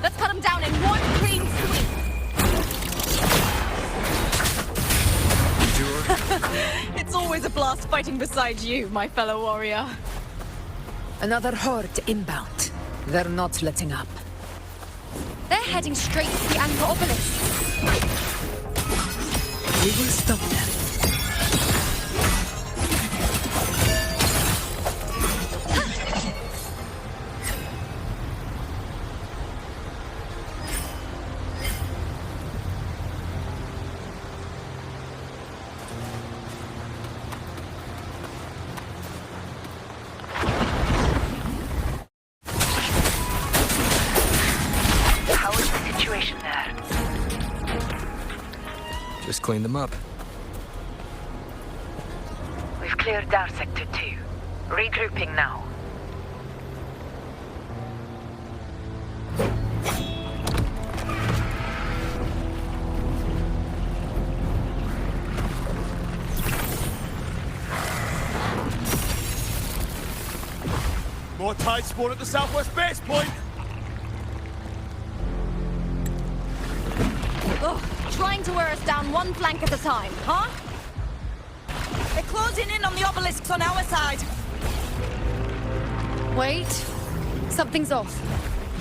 Let's cut them down in one clean sweep. It's always a blast fighting beside you, my fellow warrior. Another horde inbound. They're not letting up. They're heading straight to the anchor obelisk. We will stop them. Just clean them up. We've cleared down Sector 2. Regrouping now. More tide spawn at the southwest base point! Ugh, trying to wear us down one flank at a time, huh? They're closing in on the obelisks on our side. Wait. Something's off.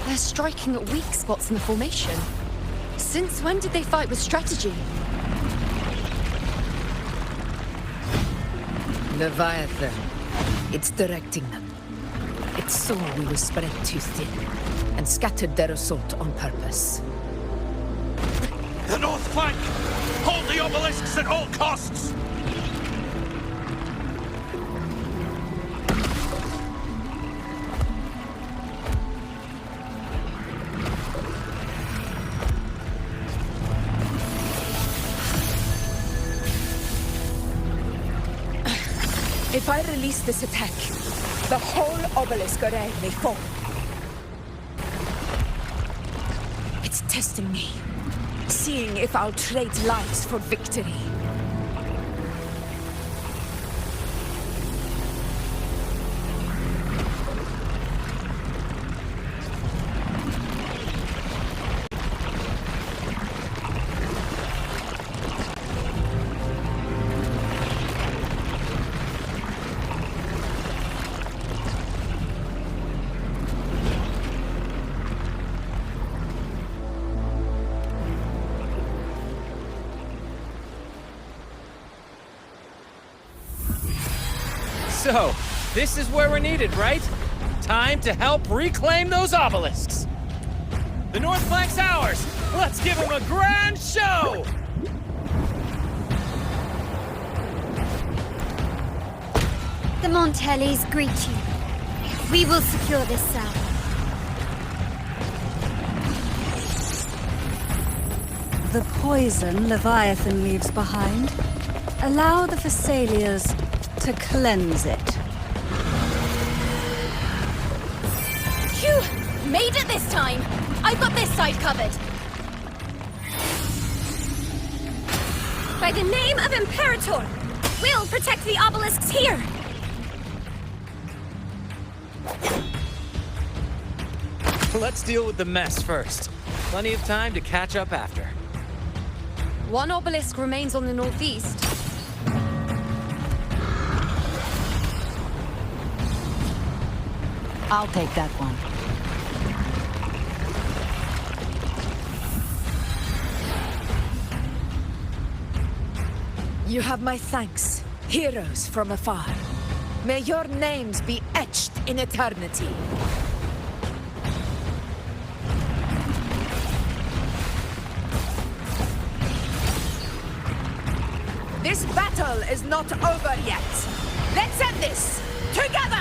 They're striking at weak spots in the formation. Since when did they fight with strategy? Leviathan. It's directing them. It saw we were spread too thin, and scattered their assault on purpose. The north flank! Hold the obelisks at all costs! If I release this attack, the whole obelisk array may fall. It's testing me, seeing if I'll trade lives for victory. So, this is where we're needed, right? Time to help reclaim those obelisks. The north flank's ours. Let's give them a grand show! The Montellis greet you. We will secure this cell. The poison Leviathan leaves behind, allow the Thessalians to cleanse it. Phew! Made it this time! I've got this side covered! By the name of Imperator, we'll protect the obelisks here! Let's deal with the mess first. Plenty of time to catch up after. One obelisk remains on the northeast. I'll take that one. You have my thanks, heroes from afar. May your names be etched in eternity. This battle is not over yet. Let's end this together!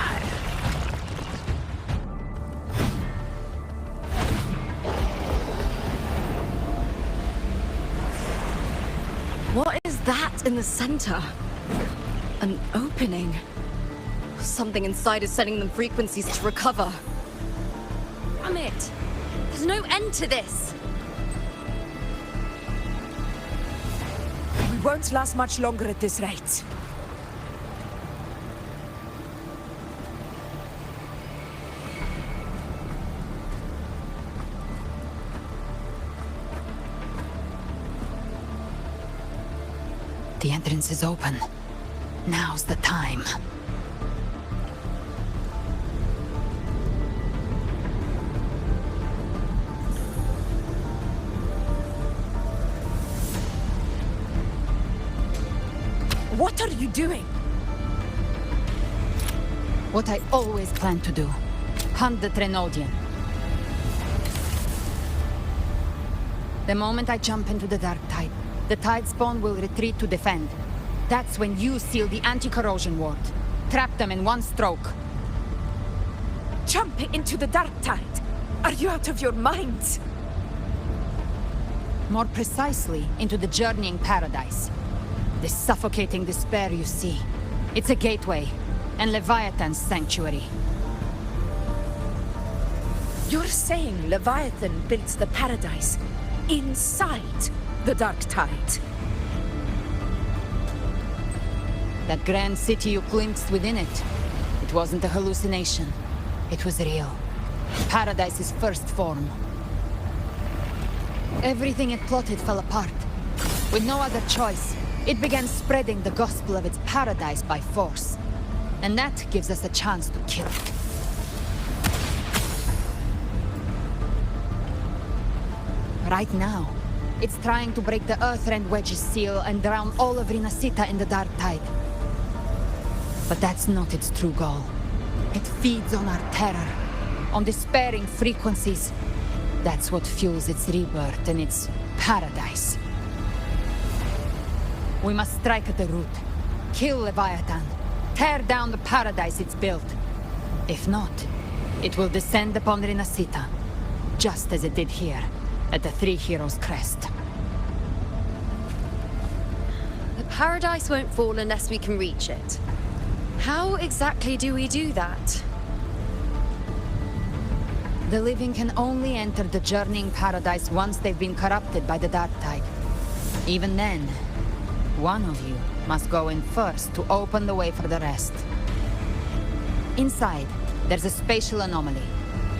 What is that in the center? An opening. Something inside is sending them frequencies to recover. Damn it! There's no end to this! We won't last much longer at this rate. The entrance is open. Now's the time. What are you doing? What I always planned to do. Hunt the Trenodian. The moment I jump into the Dark Tide, the Tide Spawn will retreat to defend. That's when you seal the anti-corrosion ward. Trap them in one stroke. Jump into the Dark Tide? Are you out of your minds? More precisely, into the Journeying Paradise. This suffocating despair you see. It's a gateway, and Leviathan's sanctuary. You're saying Leviathan built the paradise inside the Dark Tide? That grand city you glimpsed within it, it wasn't a hallucination. It was real. Paradise's first form. Everything it plotted fell apart. With no other choice, it began spreading the gospel of its paradise by force. And that gives us a chance to kill it. Right now, it's trying to break the Earthrend Wedge's seal and drown all of Rinasita in the Dark Tide. But that's not its true goal. It feeds on our terror, on despairing frequencies. That's what fuels its rebirth and its paradise. We must strike at the root, kill Leviathan, tear down the paradise it's built. If not, it will descend upon Rinasita, just as it did here, at the Three Heroes' Crest. The paradise won't fall unless we can reach it. How exactly do we do that? The living can only enter the Journeying Paradise once they've been corrupted by the Dark Tide. Even then, one of you must go in first to open the way for the rest. Inside, there's a spatial anomaly.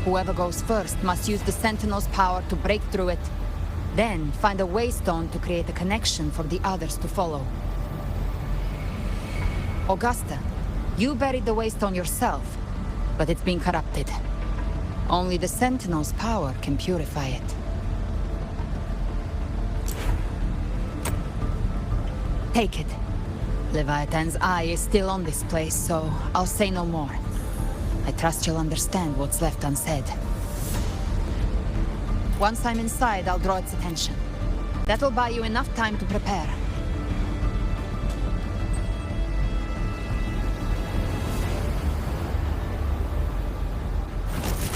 Whoever goes first must use the Sentinel's power to break through it, then find a waystone to create a connection for the others to follow. Augusta, you buried the waystone yourself, but it's been corrupted. Only the Sentinel's power can purify it. Take it. Leviathan's eye is still on this place, so I'll say no more. I trust you'll understand what's left unsaid. Once I'm inside, I'll draw its attention. That'll buy you enough time to prepare.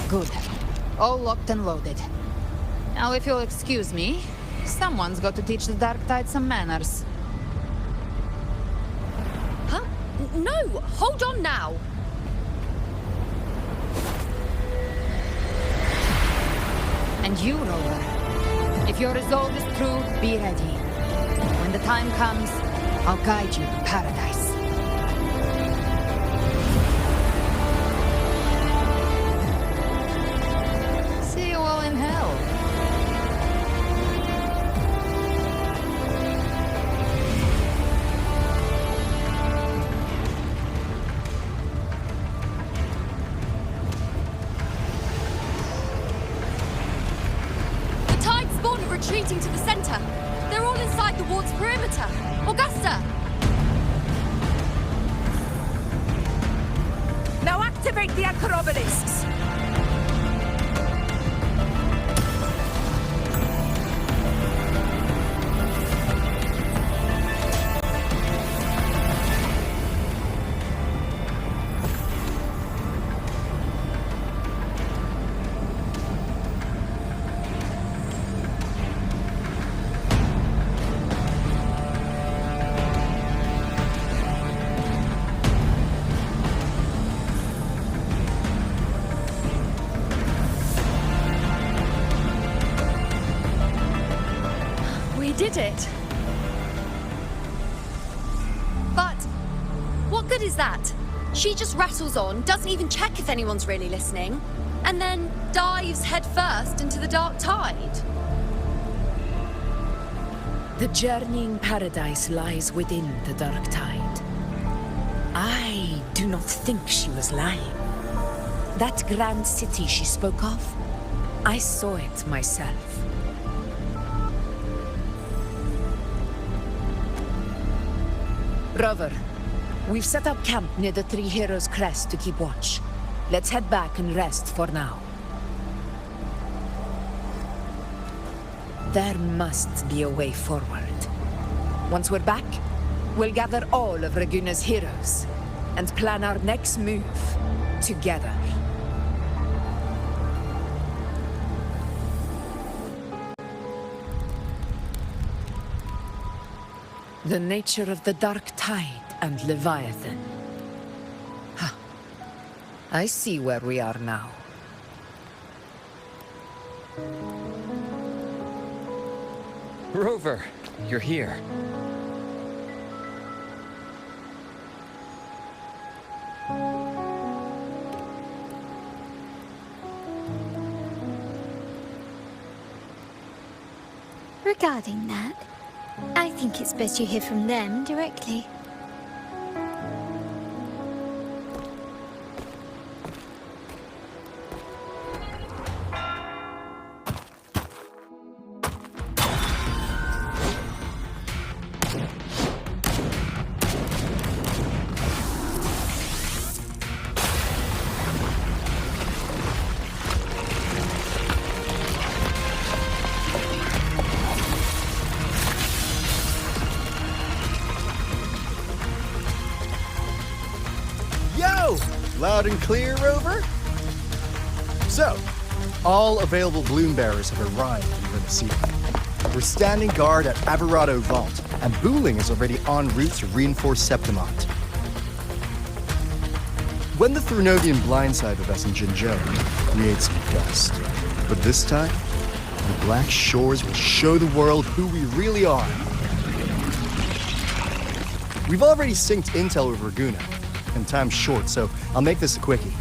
Good. All locked and loaded. Now, if you'll excuse me, someone's got to teach the Dark Tide some manners. Huh? No! Hold on now! And you, Rover, if your resolve is true, be ready. When the time comes, I'll guide you to paradise. See you all in hell. Retreating to the center. They're all inside the ward's perimeter. Augusta! Now activate the anchor obelisks! Did it. But what good is that? She just rattles on, doesn't even check if anyone's really listening, and then dives headfirst into the Dark Tide. The journeying paradise lies within the dark tide. I do not think she was lying. That grand city she spoke of, I saw it myself. Rover, we've set up camp near the Three Heroes Crest to keep watch. Let's head back and rest for now. There must be a way forward. Once we're back, we'll gather all of Raguna's heroes and plan our next move together. The nature of the dark tide and Leviathan. Ha! I see where we are now. Rover, you're here. Regarding that, I think it's best you hear from them directly. Loud and clear, Rover? So, all available bloom bearers have arrived in Renacita. We're standing guard at Aberrado Vault, and Booling is already en route to reinforce Septimont. When the Thrunodian blindsided us in Jinzhou, it created some dust. But this time, the Black Shores will show the world who we really are. We've already synced intel with Raguna, and time's short, so I'll make this a quickie.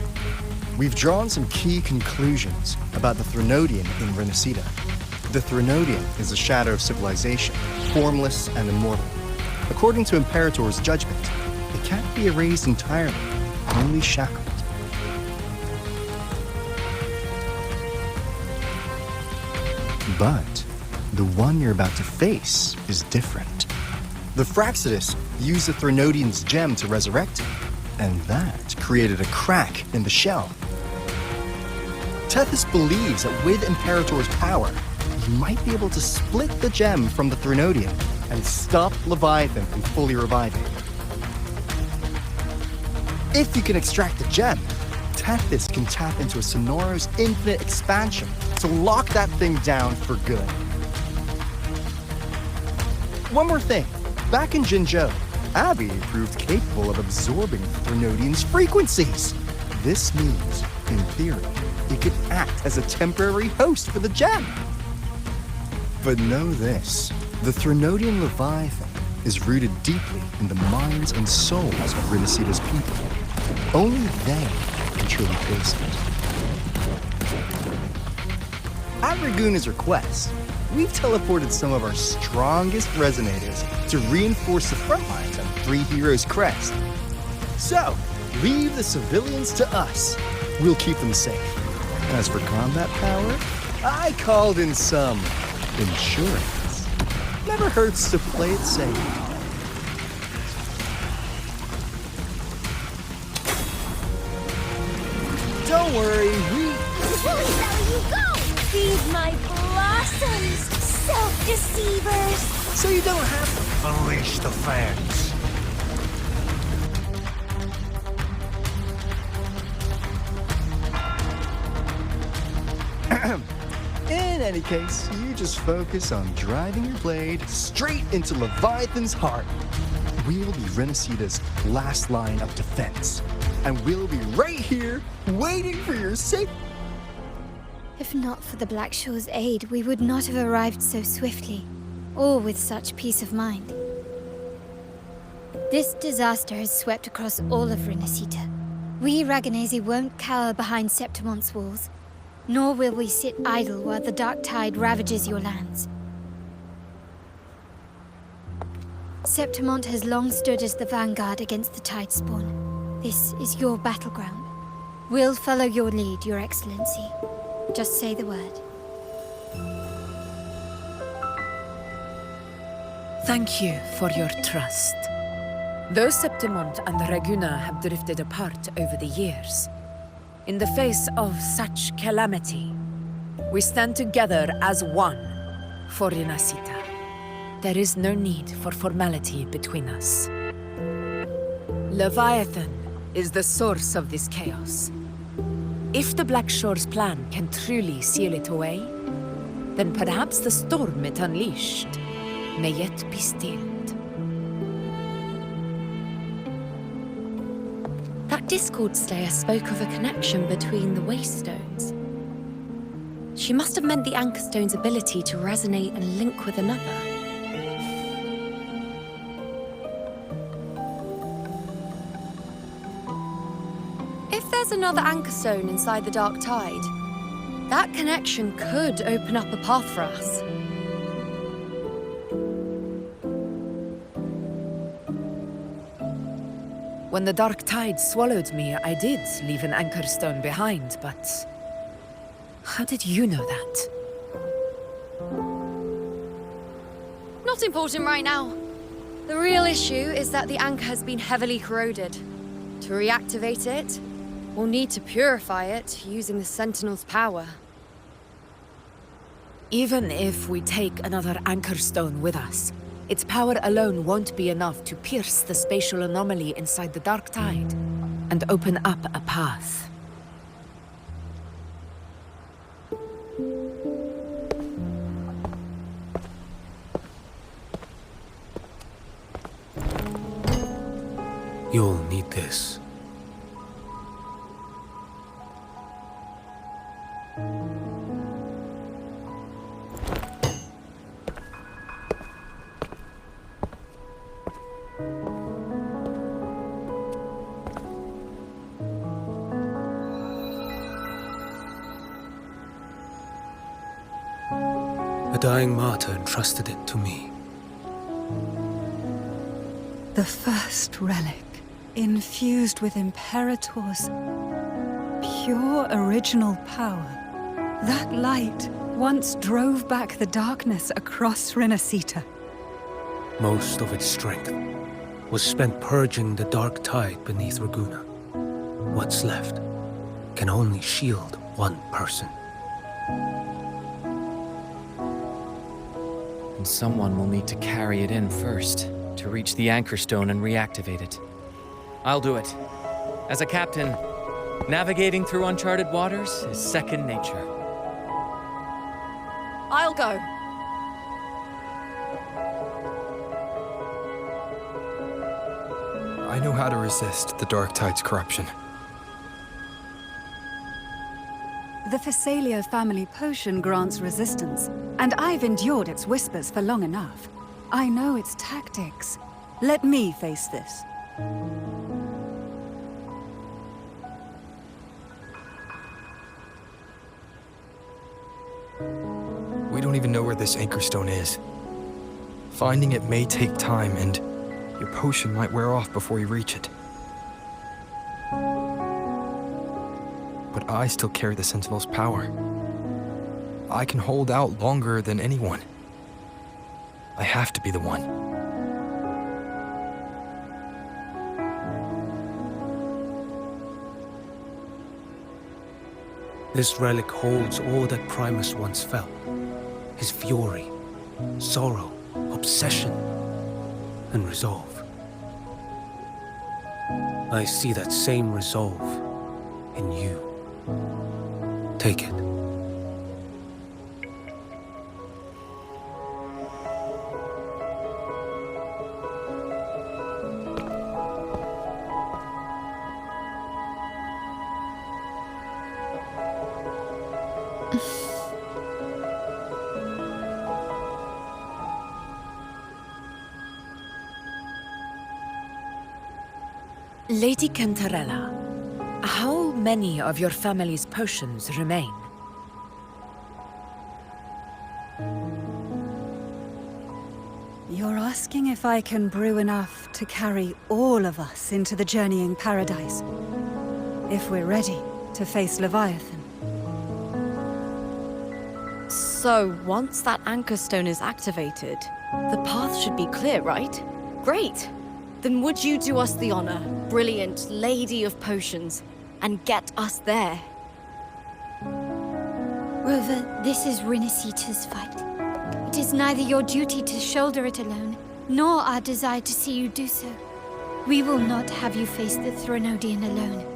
We've drawn some key conclusions about the Thrunodian in Renacita. The Thrunodian is a shadow of civilization, formless and immortal. According to Imperator's judgment, it can't be erased entirely, only shackled. But the one you're about to face is different. The Fraxidus used the Thrunodian's gem to resurrect him, and that created a crack in the shell. Tethys believes that with Imperator's power, he might be able to split the gem from the Thrunodian and stop Leviathan from fully reviving. If you can extract the gem, Tethys can tap into a Sonoro's infinite expansion to lock that thing down for good. One more thing. Back in Jinzhou, Abby proved capable of absorbing Thrunodian's frequencies. This means, in theory, it could act as a temporary host for the gem. But know this, the Thrunodian Leviathan is rooted deeply in the minds and souls of Renacita's people. Only they can truly face it. At Raguna's request, we've teleported some of our strongest resonators to reinforce the front lines at Three Heroes Crest. So, leave the civilians to us. We'll keep them safe. As for combat power, I called in some insurance. Never hurts to play it safe. Don't worry, Where shall you go? Feed my blossoms, self-deceivers! So you don't have to Unleash the fans. In any case, you just focus on driving your blade straight into Leviathan's heart. We'll be Renacita's last line of defense, and we'll be right here waiting for your safe. If not for the Black Shore's aid, we would not have arrived so swiftly, or with such peace of mind. This disaster has swept across all of Renacita. We Raganese won't cower behind Septimont's walls, nor will we sit idle while the dark tide ravages your lands. Septimont has long stood as the vanguard against the tide spawn. This is your battleground. We'll follow your lead, Your Excellency. Just say the word. Thank you for your trust. Though Septimont and Raguna have drifted apart over the years, in the face of such calamity, we stand together as one for Rinascita. There is no need for formality between us. Leviathan is the source of this chaos. If the Black Shore's plan can truly seal it away, then perhaps the storm it unleashed may yet be stilled. That Discord Slayer spoke of a connection between the Waystones. She must have meant the Anchor Stone's ability to resonate and link with another. If there's another Anchor Stone inside the Dark Tide, that connection could open up a path for us. When the Dark Tide swallowed me, I did leave an Anchor Stone behind, but how did you know that? Not important right now. The real issue is that the anchor has been heavily corroded. To reactivate it, we'll need to purify it using the Sentinel's power. Even if we take another Anchor Stone with us, its power alone won't be enough to pierce the spatial anomaly inside the Dark Tide and open up a path. You'll need this. A dying martyr entrusted it to me. The first relic, infused with Imperator's pure original power. That light once drove back the darkness across Rinascita. Most of its strength was spent purging the dark tide beneath Raguna. What's left can only shield one person. And someone will need to carry it in first, to reach the Anchor Stone and reactivate it. I'll do it. As a captain, navigating through uncharted waters is second nature. I'll go. I know how to resist the Dark Tide's corruption. The Phasalia family potion grants resistance, and I've endured its whispers for long enough. I know its tactics. Let me face this. We don't even know where this Anchor Stone is. Finding it may take time, and your potion might wear off before you reach it. But I still carry the Sentinel's power. I can hold out longer than anyone. I have to be the one. This relic holds all that Primus once felt. His fury, sorrow, obsession, and resolve. I see that same resolve in you. Take it. Lady Cantarella, how many of your family's potions remain? You're asking if I can brew enough to carry all of us into the journeying paradise? If we're ready to face Leviathan? So, once that anchor stone is activated, the path should be clear, right? Great! Then would you do us the honor, brilliant lady of potions, and get us there? Rover, this is Rinasita's fight. It is neither your duty to shoulder it alone, nor our desire to see you do so. We will not have you face the Threnodian alone.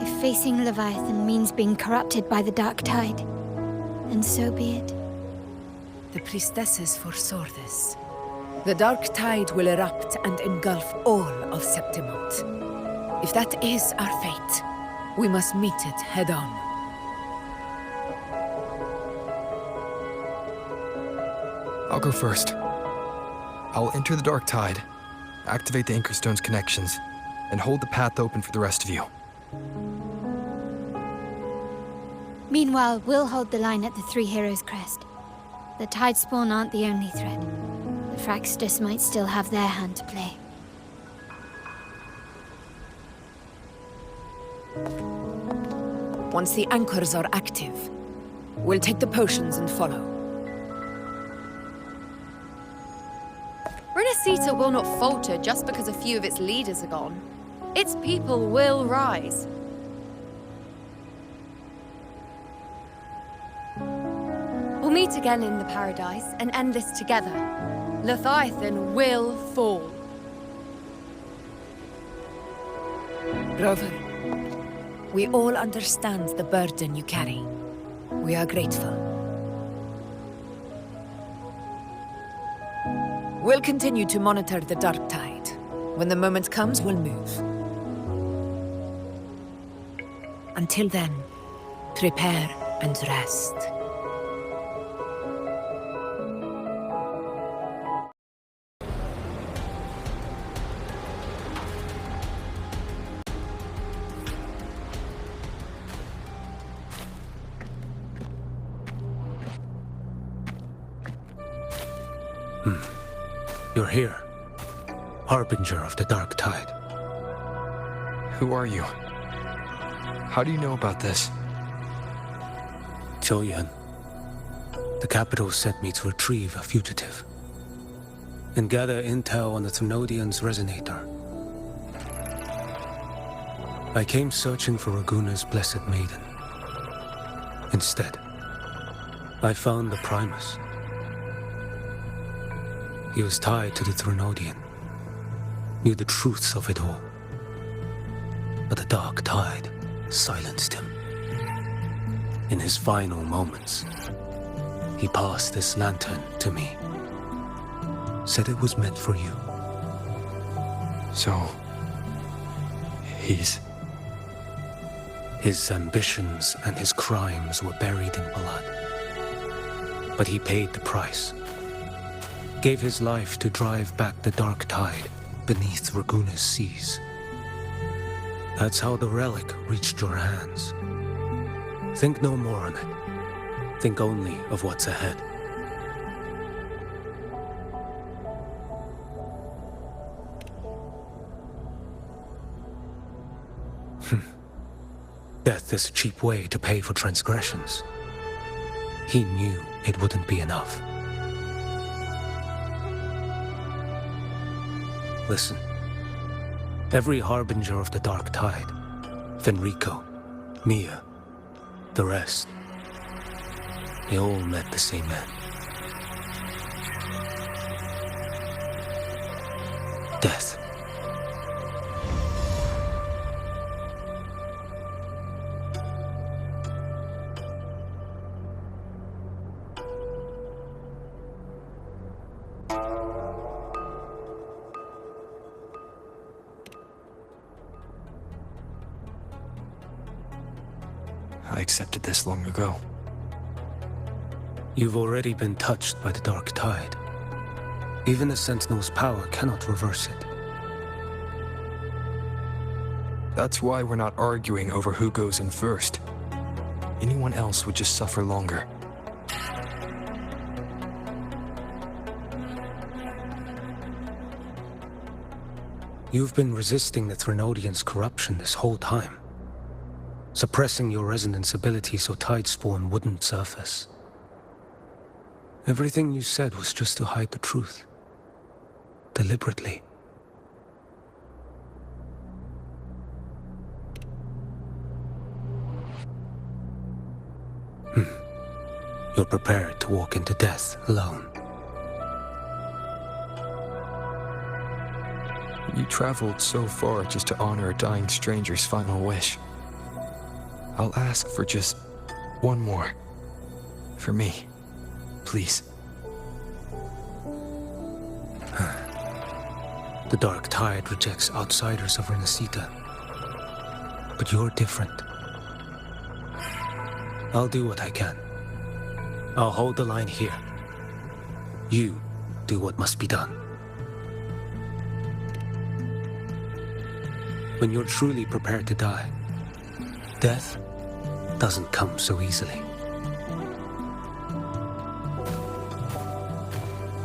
If facing Leviathan means being corrupted by the Dark Tide, then so be it. The priestesses foresaw this. The Dark Tide will erupt and engulf all of Septimont. If that is our fate, we must meet it head-on. I'll go first. I'll enter the Dark Tide, activate the Anchorstone's connections, and hold the path open for the rest of you. Meanwhile, we'll hold the line at the Three Heroes Crest. The Tidespawn aren't the only threat. The Fraxtus might still have their hand to play. Once the anchors are active, we'll take the potions and follow. Rinasita will not falter just because a few of its leaders are gone. Its people will rise. We'll meet again in the paradise and end this together. Leviathan will fall. Rover, we all understand the burden you carry. We are grateful. We'll continue to monitor the Dark Tide. When the moment comes, we'll move. Until then, prepare and rest. You're here, harbinger of the Dark Tide. Who are you? How do you know about this? Choyan. The capital sent me to retrieve a fugitive and gather intel on the Thenodian's resonator. I came searching for Raguna's blessed maiden. Instead, I found the Primus. He was tied to the Threnodian, knew the truths of it all. But the Dark Tide silenced him. In his final moments, he passed this lantern to me. Said it was meant for you. So, he's... His ambitions and his crimes were buried in blood. But he paid the price. Gave his life to drive back the Dark Tide beneath Raguna's seas. That's how the relic reached your hands. Think no more on it. Think only of what's ahead. Death is a cheap way to pay for transgressions. He knew it wouldn't be enough. Listen. Every harbinger of the Dark Tide, Fenrico, Mia, the rest, they all met the same end. Death. I accepted this long ago. You've already been touched by the Dark Tide. Even the Sentinel's power cannot reverse it. That's why we're not arguing over who goes in first. Anyone else would just suffer longer. You've been resisting the Threnodians' corruption this whole time, suppressing your resonance ability so Tidespawn wouldn't surface. Everything you said was just to hide the truth. Deliberately. You're prepared to walk into death alone. You traveled so far just to honor a dying stranger's final wish. I'll ask for just one more. For me. Please. The Dark Tide rejects outsiders of Renacita. But you're different. I'll do what I can. I'll hold the line here. You do what must be done. When you're truly prepared to die, death doesn't come so easily.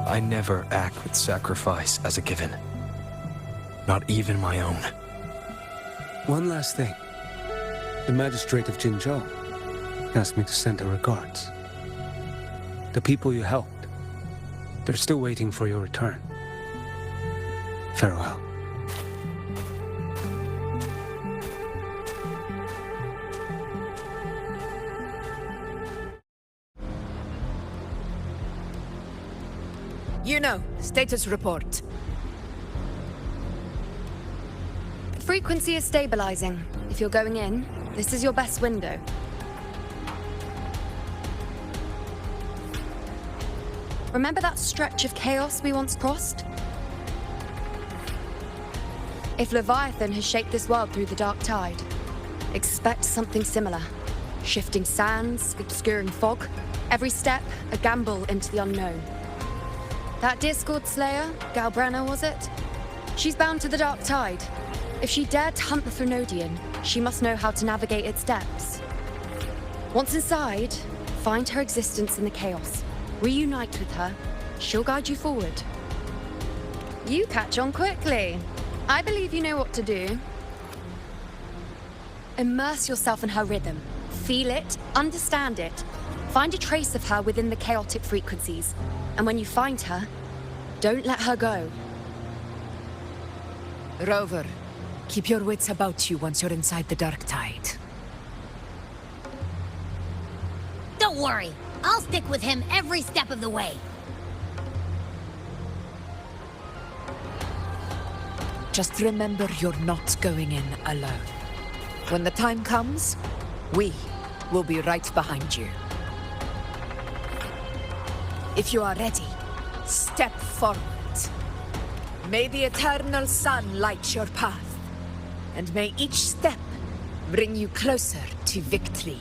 I never act with sacrifice as a given. Not even my own. One last thing. The magistrate of Jinzhou asked me to send her regards. The people you helped, they're still waiting for your return. Farewell. Iuno, status report. Frequency is stabilizing. If you're going in, this is your best window. Remember that stretch of chaos we once crossed? If Leviathan has shaped this world through the Dark Tide, expect something similar. Shifting sands, obscuring fog, every step a gamble into the unknown. That Discord Slayer, Galbrenna was it? She's bound to the Dark Tide. If she dared to hunt the Threnodian, she must know how to navigate its depths. Once inside, find her existence in the chaos. Reunite with her. She'll guide you forward. You catch on quickly. I believe you know what to do. Immerse yourself in her rhythm. Feel it, understand it. Find a trace of her within the chaotic frequencies. And when you find her, don't let her go. Rover, keep your wits about you once you're inside the Dark Tide. Don't worry. I'll stick with him every step of the way. Just remember you're not going in alone. When the time comes, we will be right behind you. If you are ready, step forward. May the eternal sun light your path, and may each step bring you closer to victory.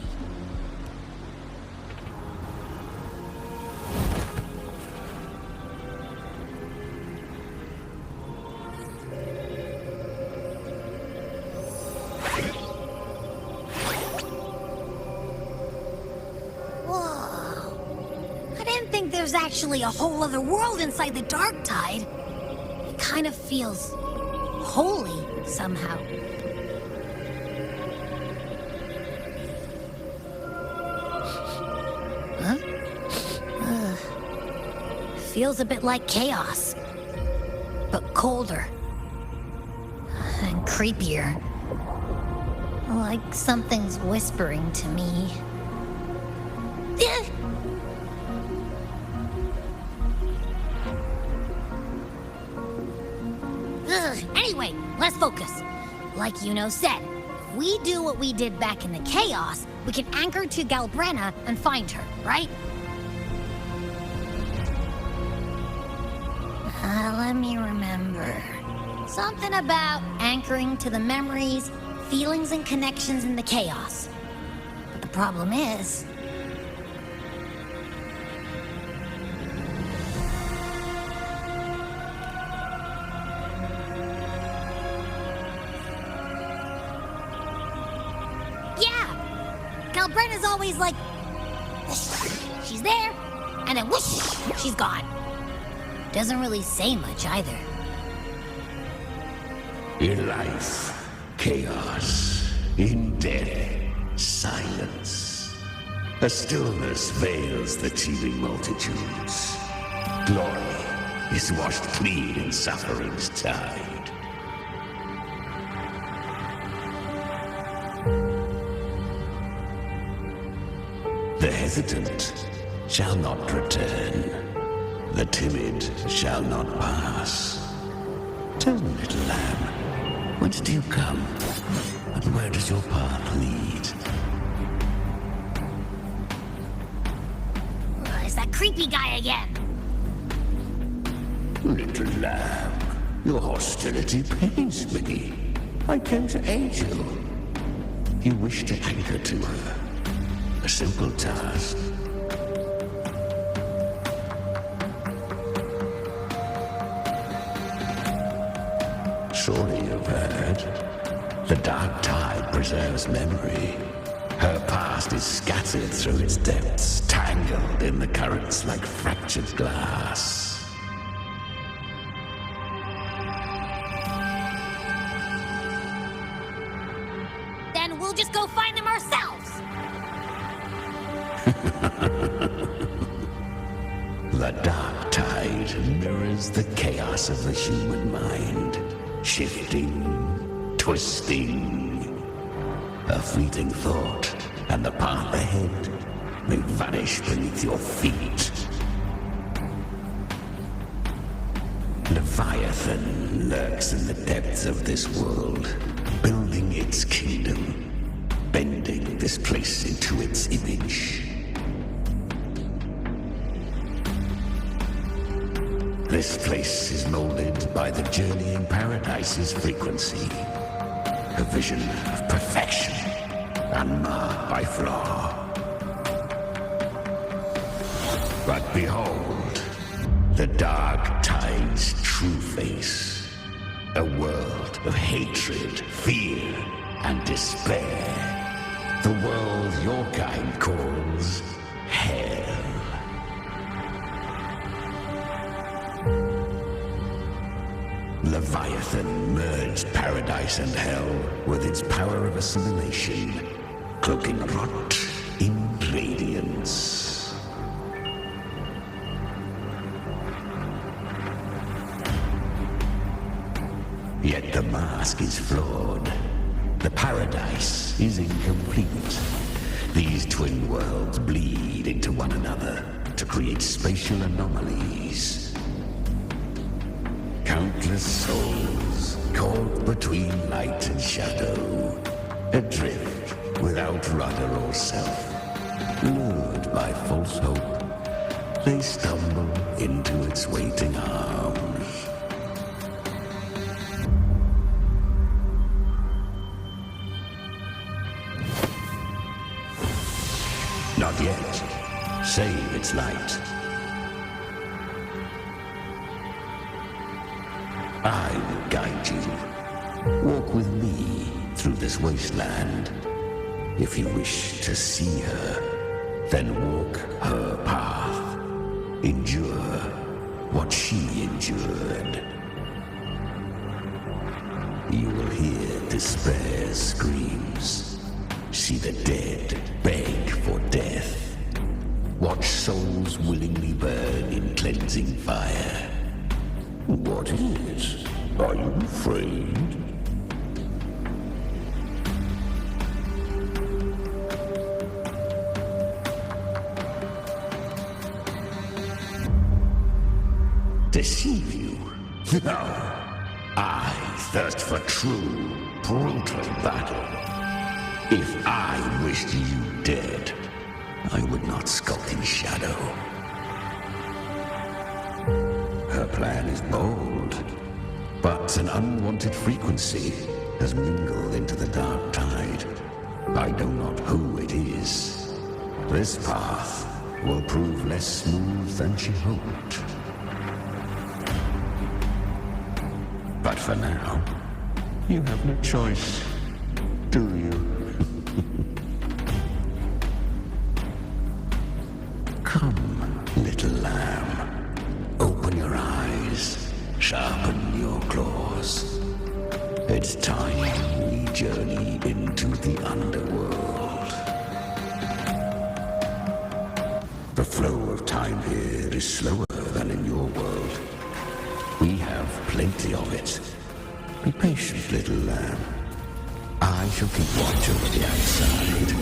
There's actually a whole other world inside the Dark Tide. It kind of feels holy somehow. Huh? Feels a bit like chaos, but colder and creepier. Like something's whispering to me. Anyway, let's focus. Like Iuno said, if we do what we did back in the chaos, we can anchor to Galbrenna and find her, right? Let me remember. Something about anchoring to the memories, feelings, and connections in the chaos. But the problem is... how Brenna's always like, she's there, and then whoosh, she's gone. Doesn't really say much either. In life, chaos. In death, silence. A stillness veils the teeming multitudes. Glory is washed clean in suffering's tide. The hesitant shall not return. The timid shall not pass. Turn, little lamb, whence do you come? And where does your path lead? It's that creepy guy again. Little lamb, your hostility pains me. I came to aid you. You wish to anchor to her. A simple task. Surely you've heard. The dark tide preserves memory. Her past is scattered through its depths, tangled in the currents like fractured glass. Then we'll just go find them ourselves. The dark tide mirrors the chaos of the human mind. Shifting, twisting. A fleeting thought, and the path ahead may vanish beneath your feet. Leviathan lurks in the depths of this world, building its kingdom, bending this place into its image. This place is molded by the journeying paradise's frequency, a vision of perfection, unmarred by flaw. But behold, the dark tide's true face, a world of hatred, fear, and despair. The world your kind calls hell. Leviathan merged paradise and hell with its power of assimilation, cloaking rot in radiance. Yet the mask is flawed. The paradise is incomplete. These twin worlds bleed into one another to create spatial anomalies. Countless souls caught between light and shadow, adrift without rudder or self, lured by false hope, they stumble into its waiting arms. Not yet. Save its light. I will guide you. Walk with me through this wasteland. If you wish to see her, then walk her path. Endure what she endured. You will hear despair's screams. See the dead beg for death. Watch souls willingly burn in cleansing fire. What is? Are you afraid? Deceive you? No. I thirst for true, brutal battle. If I wished you dead, I would not skulk in shadow. Her plan is bold, but an unwanted frequency has mingled into the dark tide. I know not who it is. This path will prove less smooth than she hoped. But for now, you have no choice, do you? Come, little lamb. Open your eyes. Sharpen your claws. It's time we journey into the underworld. The flow of time here is slower than in your world. We have plenty of it. Be patient, little lamb. I shall keep watch over the outside.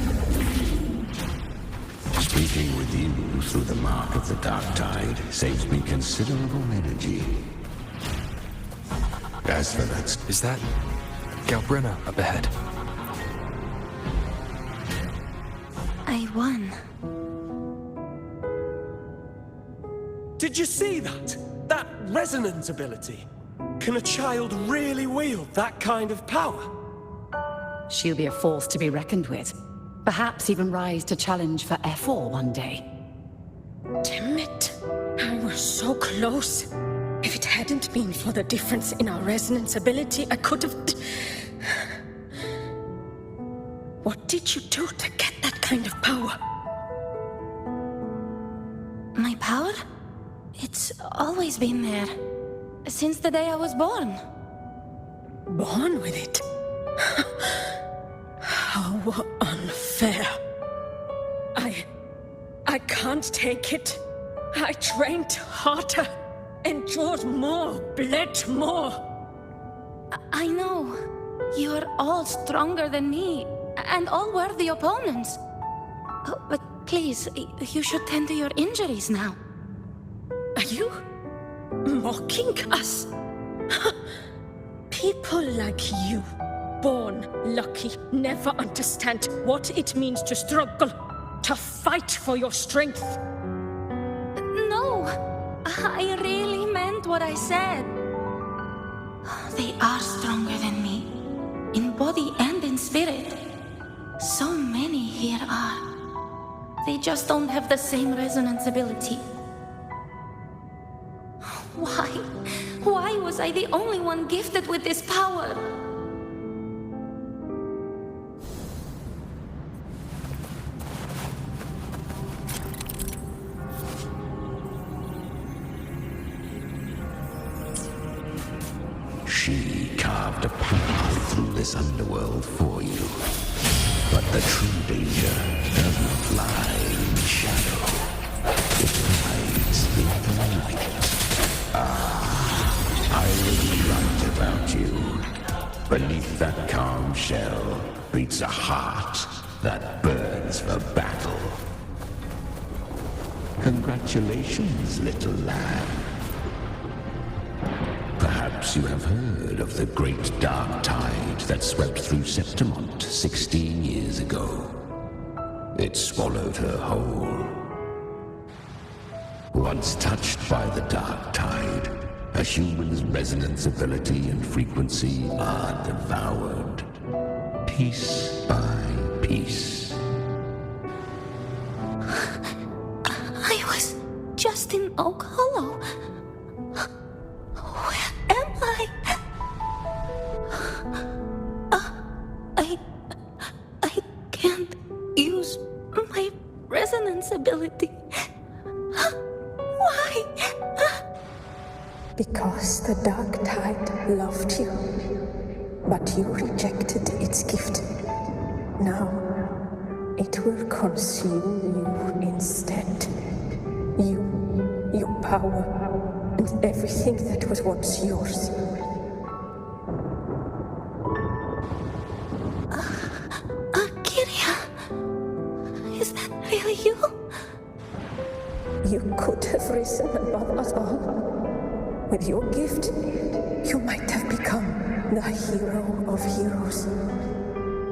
Speaking with you through the mark of the dark tide saves me considerable energy. As for that... Is that Galbrina up ahead? I won. Did you see that? That resonance ability? Can a child really wield that kind of power? She'll be a force to be reckoned with. Perhaps even rise to challenge for F4 one day. Damn it. I was so close. If it hadn't been for the difference in our resonance ability, I could have... What did you do to get that kind of power? My power? It's always been there. Since the day I was born. Born with it? How unfair. I can't take it. I trained harder, endured more, bled more. I know. You're all stronger than me, and all worthy opponents. Oh, but please, you should tend to your injuries now. Are you mocking us? People like you, born lucky, never understand what it means to struggle, to fight for your strength. No, I really meant what I said. They are stronger than me, in body and in spirit. So many here are. They just don't have the same resonance ability. Why was I the only one gifted with this power? She carved a path through this underworld for you. But the true danger does not lie in shadow. It hides in the light. I was right about you. Beneath that calm shell beats a heart that burns for battle. Congratulations, little lamb. Perhaps you have heard of the great dark tide that swept through Septimont 16 years ago. It swallowed her whole. Once touched by the dark tide, a human's resonance ability and frequency are devoured, piece by piece. I was just in Oak Hollow. Where am I? I can't use my resonance ability. Why? Because the dark tide loved you, but you rejected its gift. Now, it will consume you instead. You, your power, and everything that was once yours. Kiria, is that really you? You could have risen above us all. With your gift, you might have become the hero of heroes.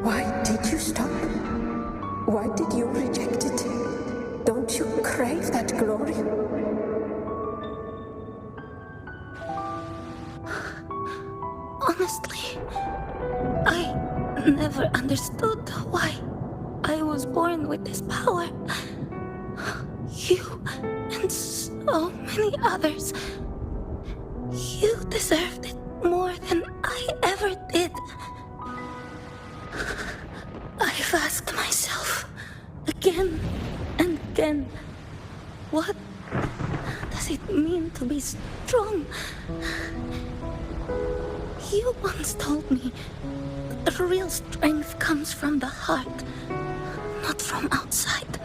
Why did you stop? Why did you reject it? Don't you crave that glory? Honestly, I never understood why I was born with this power. You and so many others. You deserved it more than I ever did. I've asked myself again and again, What does it mean to be strong? You once told me that real strength comes from the heart, not from outside.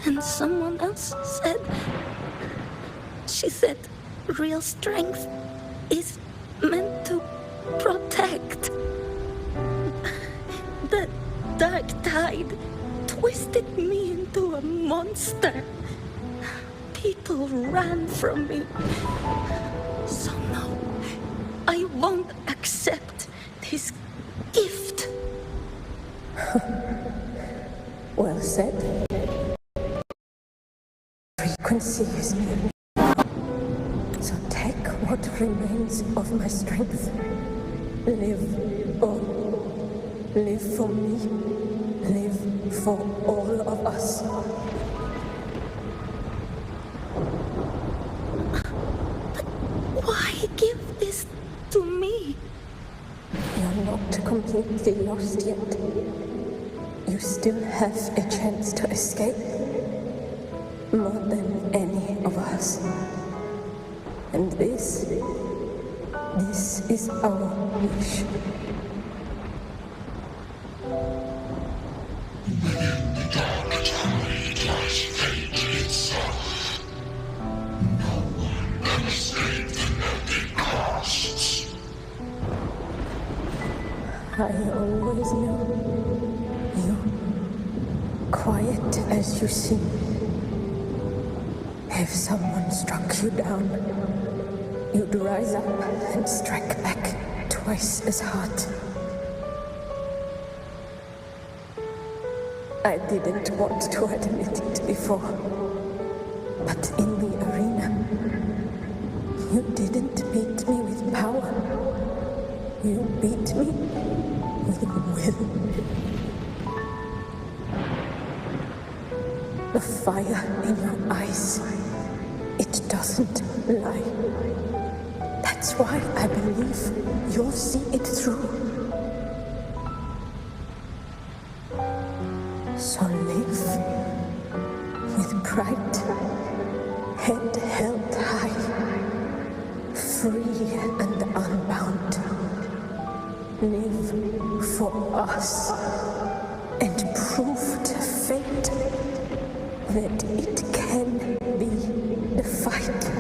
And someone else said... She said real strength is meant to protect. The dark tide twisted me into a monster. People ran from me. So no, I won't accept this gift. Well said. Frequency is me. So take what remains of my strength. Live on. Live for me. Live for all of us. But why give this to me? You're not completely lost yet. You still have a chance to escape. More than any of us. And this is our wish. Within the dark tide lies fate itself. No one can escape the net it casts. I always knew you, quiet as you seem. If someone struck you down, you'd rise up and strike back twice as hard. I didn't want to admit it before, but in the arena, you didn't beat me with power. You beat me with will. The fire in your eyes, it doesn't lie. That's why I believe you'll see it through. So live with pride, head held high, free and unbound. Live for us and prove to fate that it can be the fight.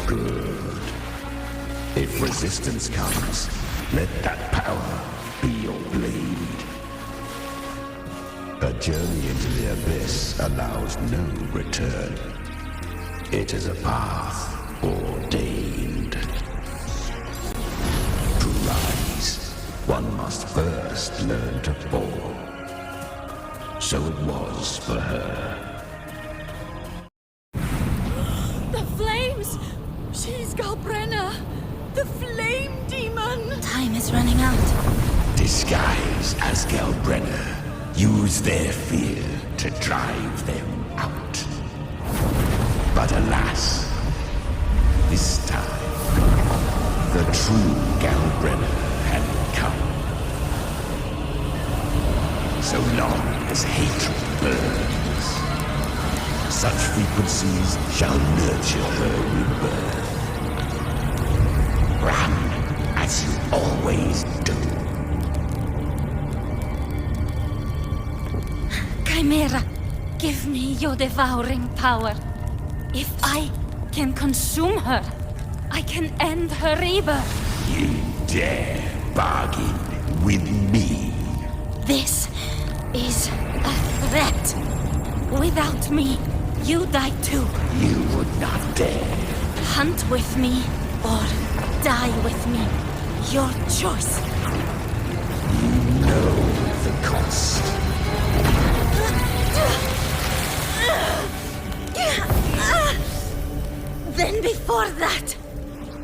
Good. If resistance comes, let that power be your blade. A journey into the abyss allows no return. It is a path ordained. To rise, one must first learn to fall. So it was for her. The flames! She's Galbrenna! The flame demon! Time is running out. Disguised as Galbrenna, use their fear to drive them out. But alas, this time, the true Galbrenna had come. So long as hatred burns, such frequencies shall nurture her rebirth. Run as you always do. Chimera, give me your devouring power. If I can consume her, I can end her rebirth. You dare bargain with me? This is a threat. Without me, you die too. You would not dare. Hunt with me or die with me. Your choice. You know the cost. Then before that,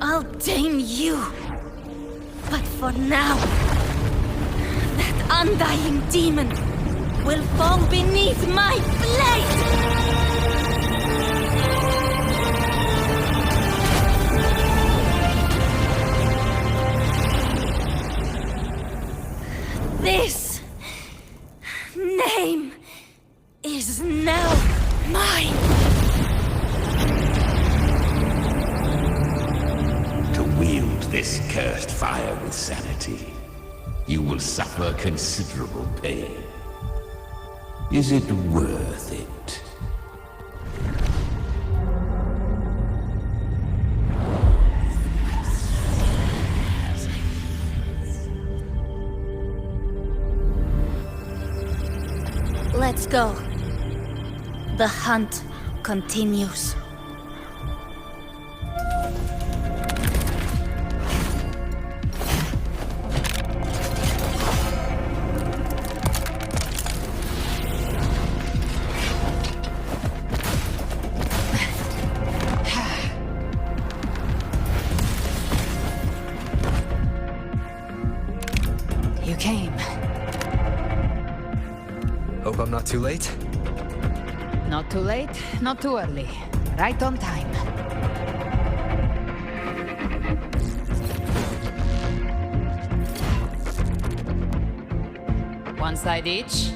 I'll tame you. But for now, that undying demon will fall beneath my blade! This name is now mine! To wield this cursed fire with sanity, you will suffer considerable pain. Is it worth it? Let's go. The hunt continues. You came. Hope I'm not too late. Not too late, not too early. Right on time. One side each.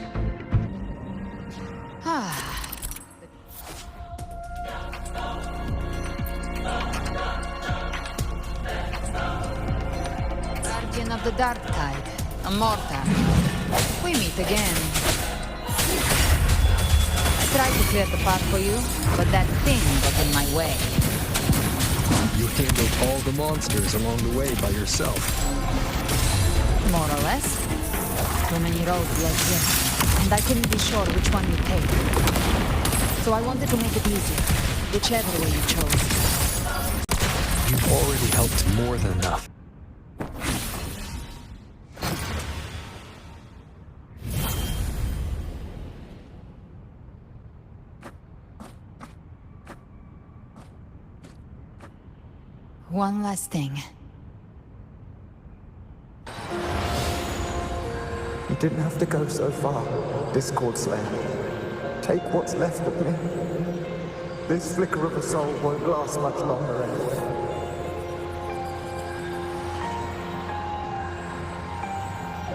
Guardian of the Dark Tide, a mortar. We meet again. I tried to clear the path for you, but that thing got in my way. You handled all the monsters along the way by yourself. More or less. Too many roads led here, and I couldn't be sure which one you'd take. So I wanted to make it easier, whichever way you chose. You've already helped more than enough. One last thing. You didn't have to go so far, Discord Slayer. Take what's left of me. This flicker of a soul won't last much longer anyway.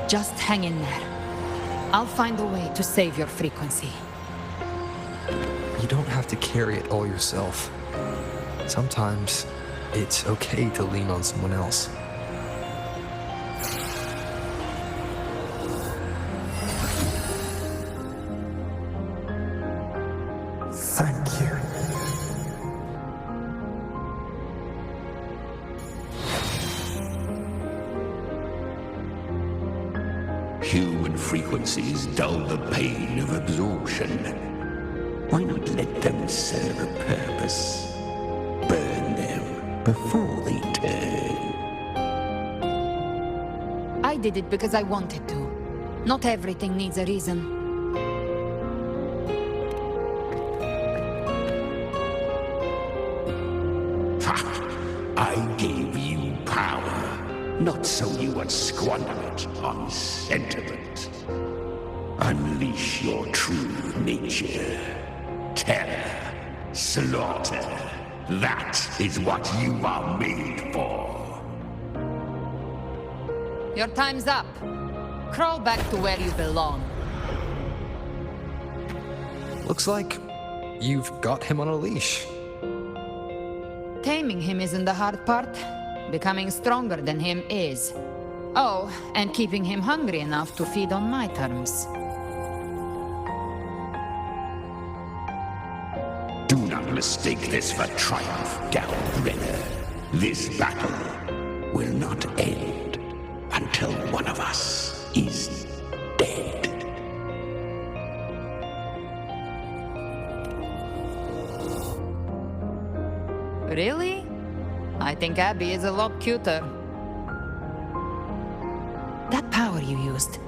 Just hang in there. I'll find a way to save your frequency. You don't have to carry it all yourself. Sometimes it's okay to lean on someone else. Thank you. Human frequencies dull the pain of absorption. Why not let them serve a purpose? Burn them before they turn. I did it because I wanted to. Not everything needs a reason. I gave you power, not so you would squander it on sentiment. Unleash your true nature. Terror, slaughter. That is what you are made for. Your time's up. Crawl back to where you belong. Looks like you've got him on a leash. Taming him isn't the hard part. Becoming stronger than him is. Oh, and keeping him hungry enough to feed on my terms. Do not mistake this for triumph, gallant Renner. This battle will not end until one of us is dead. Really? I think Abby is a lot cuter. That power you used,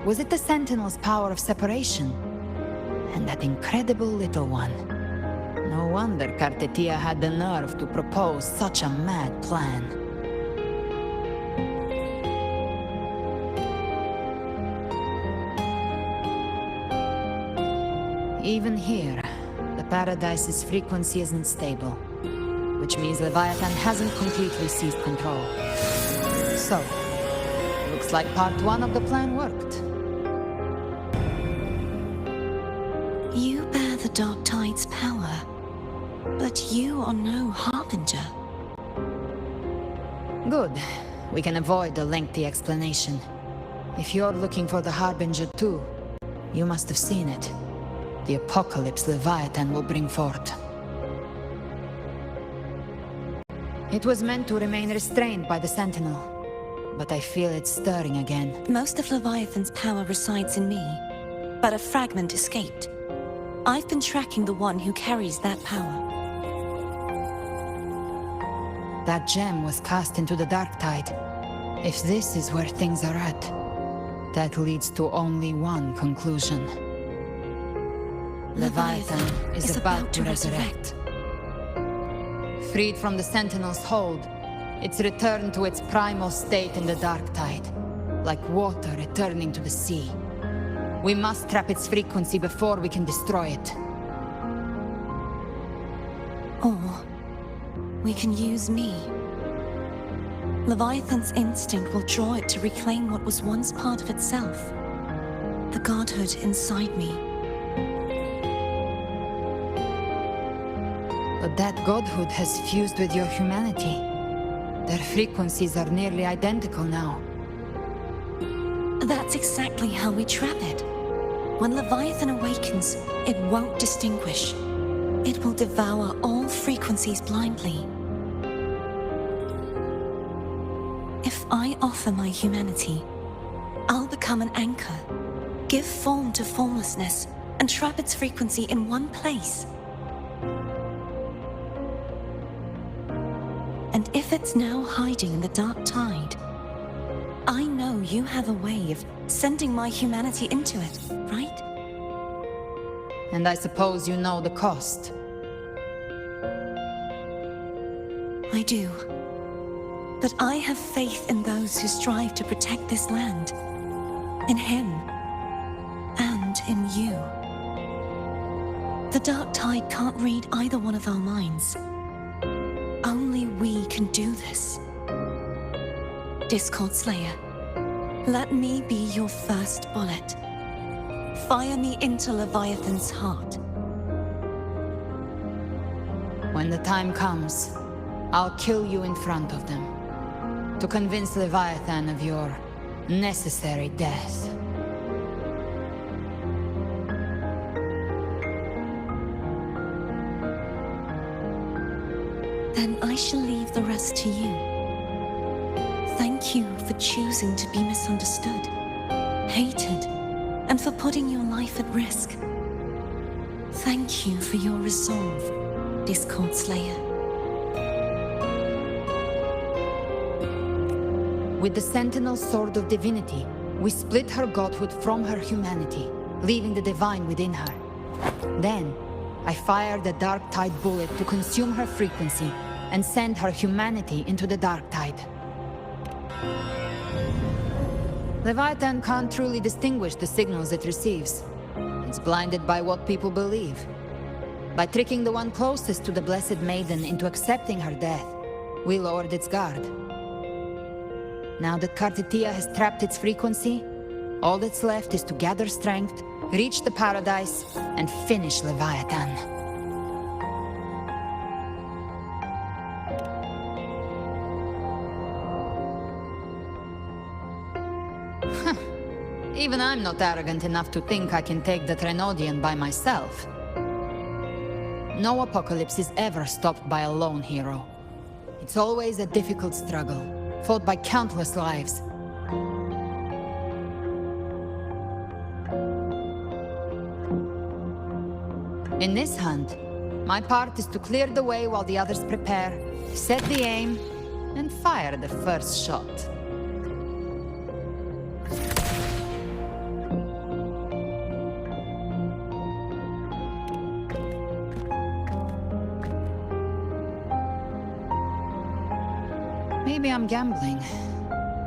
was it the Sentinel's power of separation? And that incredible little one. No wonder Kartetia had the nerve to propose such a mad plan. Even here, the Paradise's frequency isn't stable, which means Leviathan hasn't completely seized control. So, looks like part 1 of the plan worked. You bear the Dark Tide's power, but you are no Harbinger. Good. We can avoid a lengthy explanation. If you're looking for the Harbinger too, you must have seen it. The apocalypse Leviathan will bring forth. It was meant to remain restrained by the Sentinel, but I feel it's stirring again. Most of Leviathan's power resides in me, but a fragment escaped. I've been tracking the one who carries that power. That gem was cast into the Dark Tide. If this is where things are at, that leads to only one conclusion. Leviathan is about to resurrect. Freed from the Sentinel's hold, it's returned to its primal state in the Dark Tide, like water returning to the sea. We must trap its frequency before we can destroy it. Or we can use me. Leviathan's instinct will draw it to reclaim what was once part of itself. The godhood inside me. But that godhood has fused with your humanity. Their frequencies are nearly identical now. That's exactly how we trap it. When Leviathan awakens, it won't distinguish. It will devour all frequencies blindly. If I offer my humanity, I'll become an anchor, give form to formlessness, and trap its frequency in one place. And if it's now hiding in the Dark Tide, I know you have a way of sending my humanity into it, right? And I suppose you know the cost. I do. But I have faith in those who strive to protect this land. In him. And in you. The Dark Tide can't read either one of our minds. Only we can do this. Discord Slayer, let me be your first bullet. Fire me into Leviathan's heart. When the time comes, I'll kill you in front of them, to convince Leviathan of your necessary death. Then I shall leave the rest to you. Thank you for choosing to be misunderstood, hated, and for putting your life at risk. Thank you for your resolve, Discord Slayer. With the Sentinel Sword of Divinity, we split her godhood from her humanity, leaving the divine within her. Then, I fired the Dark Tide bullet to consume her frequency and send her humanity into the Dark Tide. Leviathan can't truly distinguish the signals it receives. It's blinded by what people believe. By tricking the one closest to the Blessed Maiden into accepting her death, we lowered its guard. Now that Kartitia has trapped its frequency, all that's left is to gather strength, reach the Paradise, and finish Leviathan. Even I'm not arrogant enough to think I can take the Trenodian by myself. No apocalypse is ever stopped by a lone hero. It's always a difficult struggle, fought by countless lives. In this hunt, my part is to clear the way while the others prepare, set the aim, and fire the first shot. Maybe I'm gambling.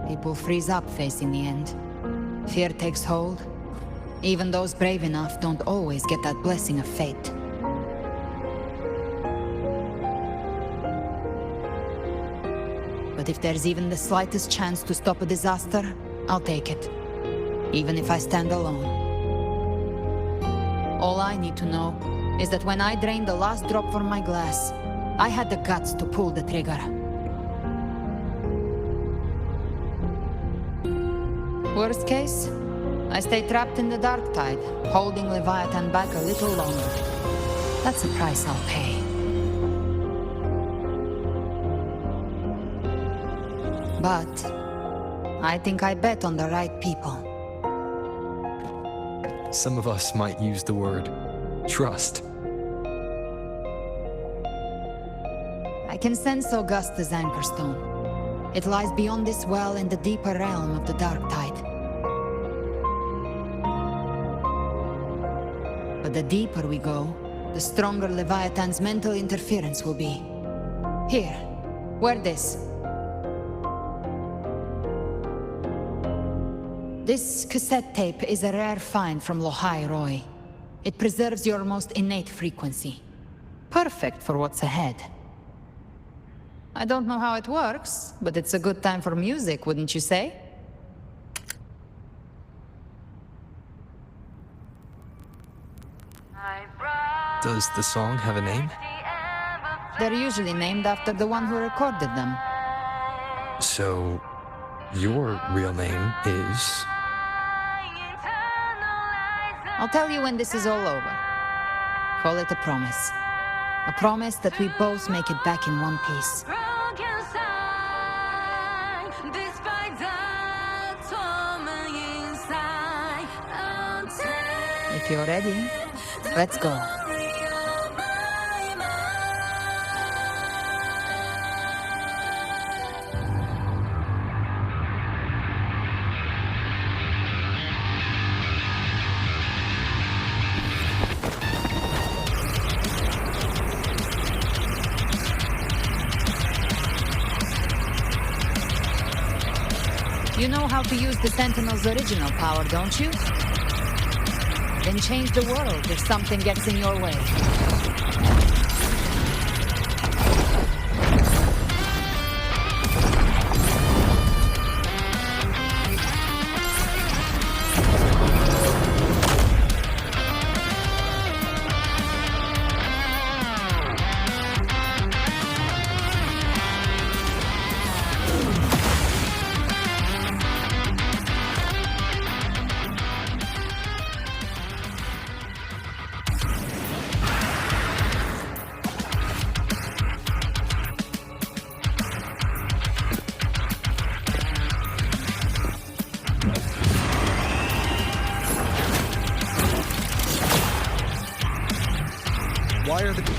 People freeze up facing the end. Fear takes hold, Even those brave enough don't always get that blessing of fate. But if there's even the slightest chance to stop a disaster, I'll take it. Even if I stand alone. All I need to know is that when I drained the last drop from my glass, I had the guts to pull the trigger. Worst case, I stay trapped in the dark tide, holding Leviathan back a little longer. That's a price I'll pay. But I think I bet on the right people. Some of us might use the word trust. I can sense Augusta's anchor stone. It lies beyond this well in the deeper realm of the dark tide. But the deeper we go, the stronger Leviathan's mental interference will be. Here, wear this. This cassette tape is a rare find from Lohai Roy. It preserves your most innate frequency. Perfect for what's ahead. I don't know how it works, but it's a good time for music, wouldn't you say? Does the song have a name? They're usually named after the one who recorded them. So, your real name is... I'll tell you when this is all over. Call it a promise. A promise that we both make it back in one piece. If you're ready, let's go. You know how to use the Sentinel's original power, don't you? Then change the world if something gets in your way.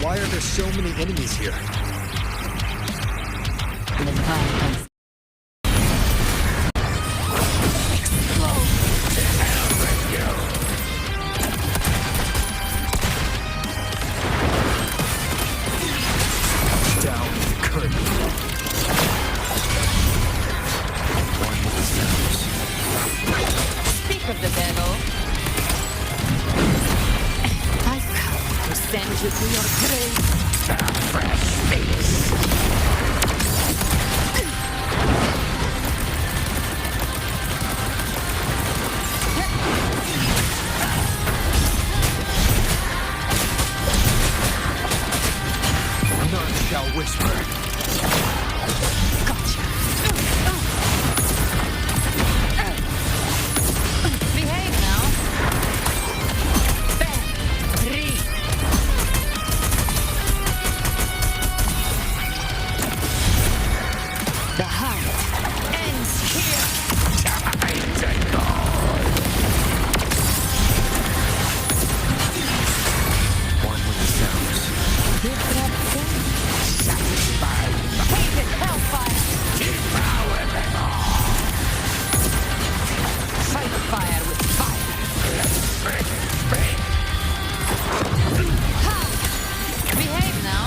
Why are there so many enemies here? Down the curtain. Speak of the devil. I've come to send you to your grave. Fresh face. None shall whisper. Gotcha. Behave now. Ben, three. The hunt ends here. Time to go. One with the sounds. Hated hellfire. Devour them all. Fight fire with fire. Ha! Behave now.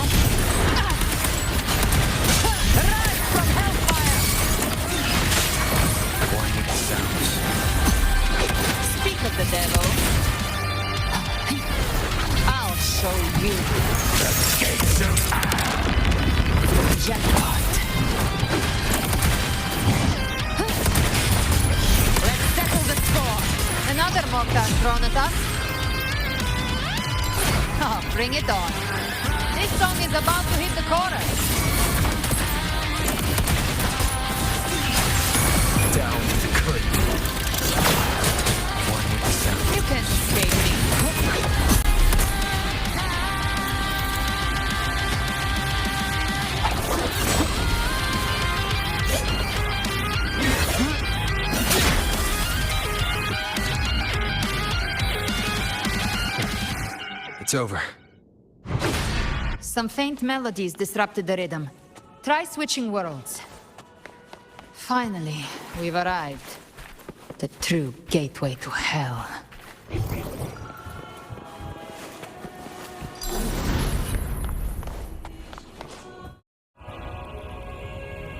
Rise from hellfire. Avatar thrown at us? Oh, bring it on. This song is about to hit the chorus. Down with the curtain. One with the sound. You can't escape me. It's over. Some faint melodies disrupted the rhythm. Try switching worlds. Finally, we've arrived. The true gateway to hell.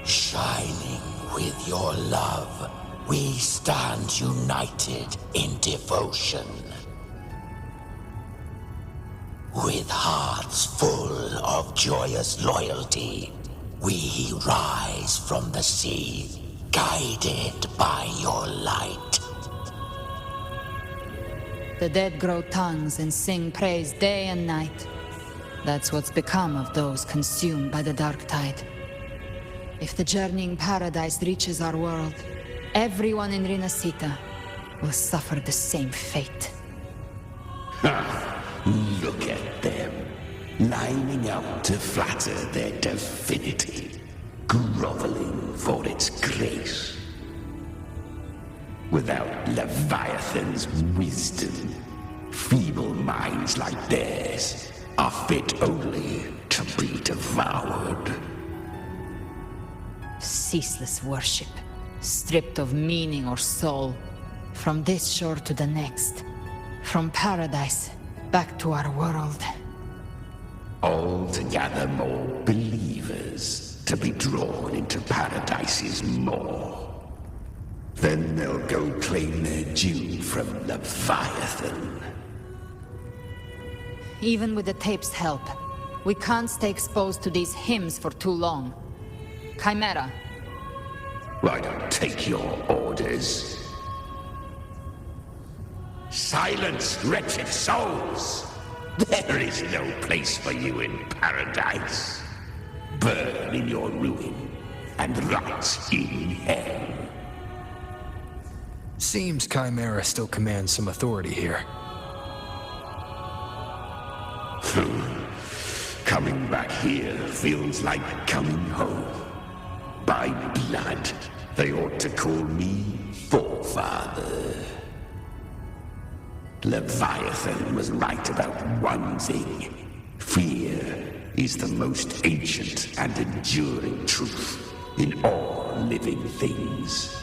Shining with your love, we stand united in devotion. With hearts full of joyous loyalty, we rise from the sea, guided by your light. The dead grow tongues and sing praise day and night. That's what's become of those consumed by the dark tide. If the journeying paradise reaches our world, everyone in Rinascita will suffer the same fate. Look at them, lining up to flatter their divinity, groveling for its grace. Without Leviathan's wisdom, feeble minds like theirs are fit only to be devoured. Ceaseless worship, stripped of meaning or soul, from this shore to the next, from paradise back to our world. All to gather more believers to be drawn into Paradise's maw. Then they'll go claim their due from Leviathan. Even with the tape's help, we can't stay exposed to these hymns for too long. Chimera. I don't take your orders. Silence, wretched souls! There is no place for you in paradise. Burn in your ruin and rot in hell. Seems Chimera still commands some authority here. Coming back here feels like coming home. By blood, they ought to call me Forefather. Leviathan was right about one thing. Fear is the most ancient and enduring truth in all living things.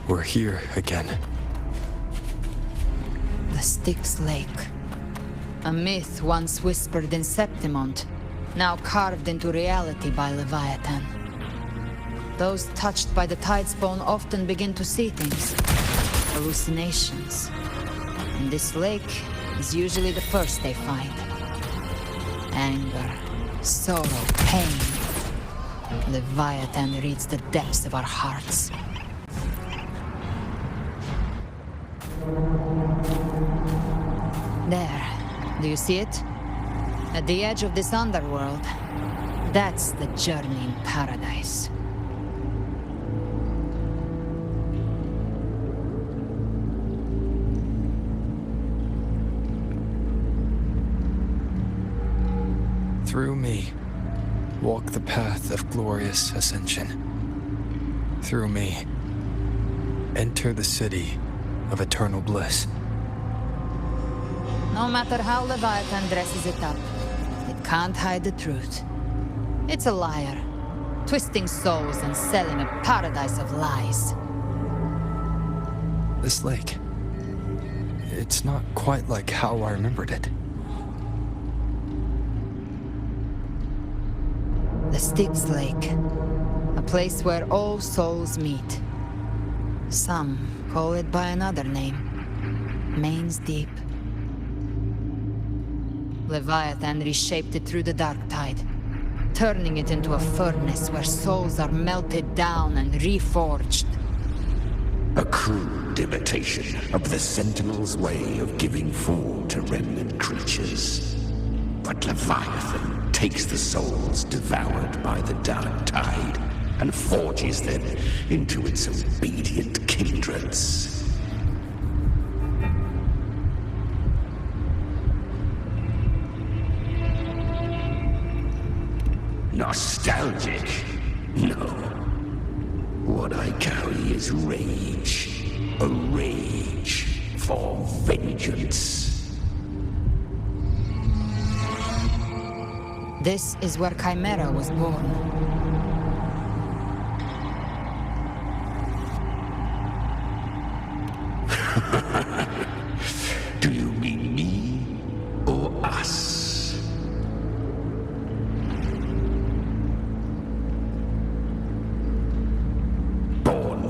We're here again. The Styx Lake. A myth once whispered in Septimont, now carved into reality by Leviathan. Those touched by the Tidespawn often begin to see things. Hallucinations. And this lake is usually the first they find. Anger, sorrow, pain. Leviathan reads the depths of our hearts. There. Do you see it? At the edge of this underworld. That's the journeying paradise. Through me, walk the path of glorious ascension. Through me, enter the city of eternal bliss. No matter how Leviathan dresses it up, it can't hide the truth. It's a liar, twisting souls and selling a paradise of lies. This lake, it's not quite like how I remembered it. The Styx Lake, a place where all souls meet. Some call it by another name. Main's Deep. Leviathan reshaped it through the dark tide, turning it into a furnace where souls are melted down and reforged. A crude imitation of the Sentinel's way of giving form to remnant creatures. But Leviathan takes the souls devoured by the dark tide and forges them into its obedient kindreds. Nostalgic? No. What I carry is rage. A rage for vengeance. This is where Chimera was born. Do you mean me or us?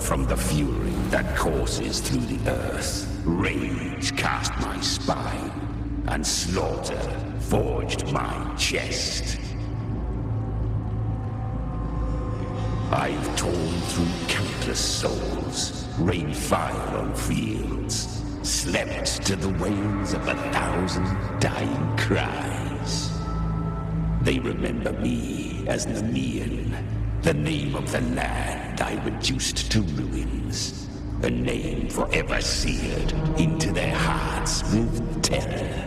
From the fury that courses through the earth, rage cast my spine, and slaughter forged my chest. I've torn through countless souls, rained fire on fields, slept to the wails of 1,000 dying cries. They remember me as Nemean, the name of the land I reduced to ruins. A name forever seared into their hearts with terror.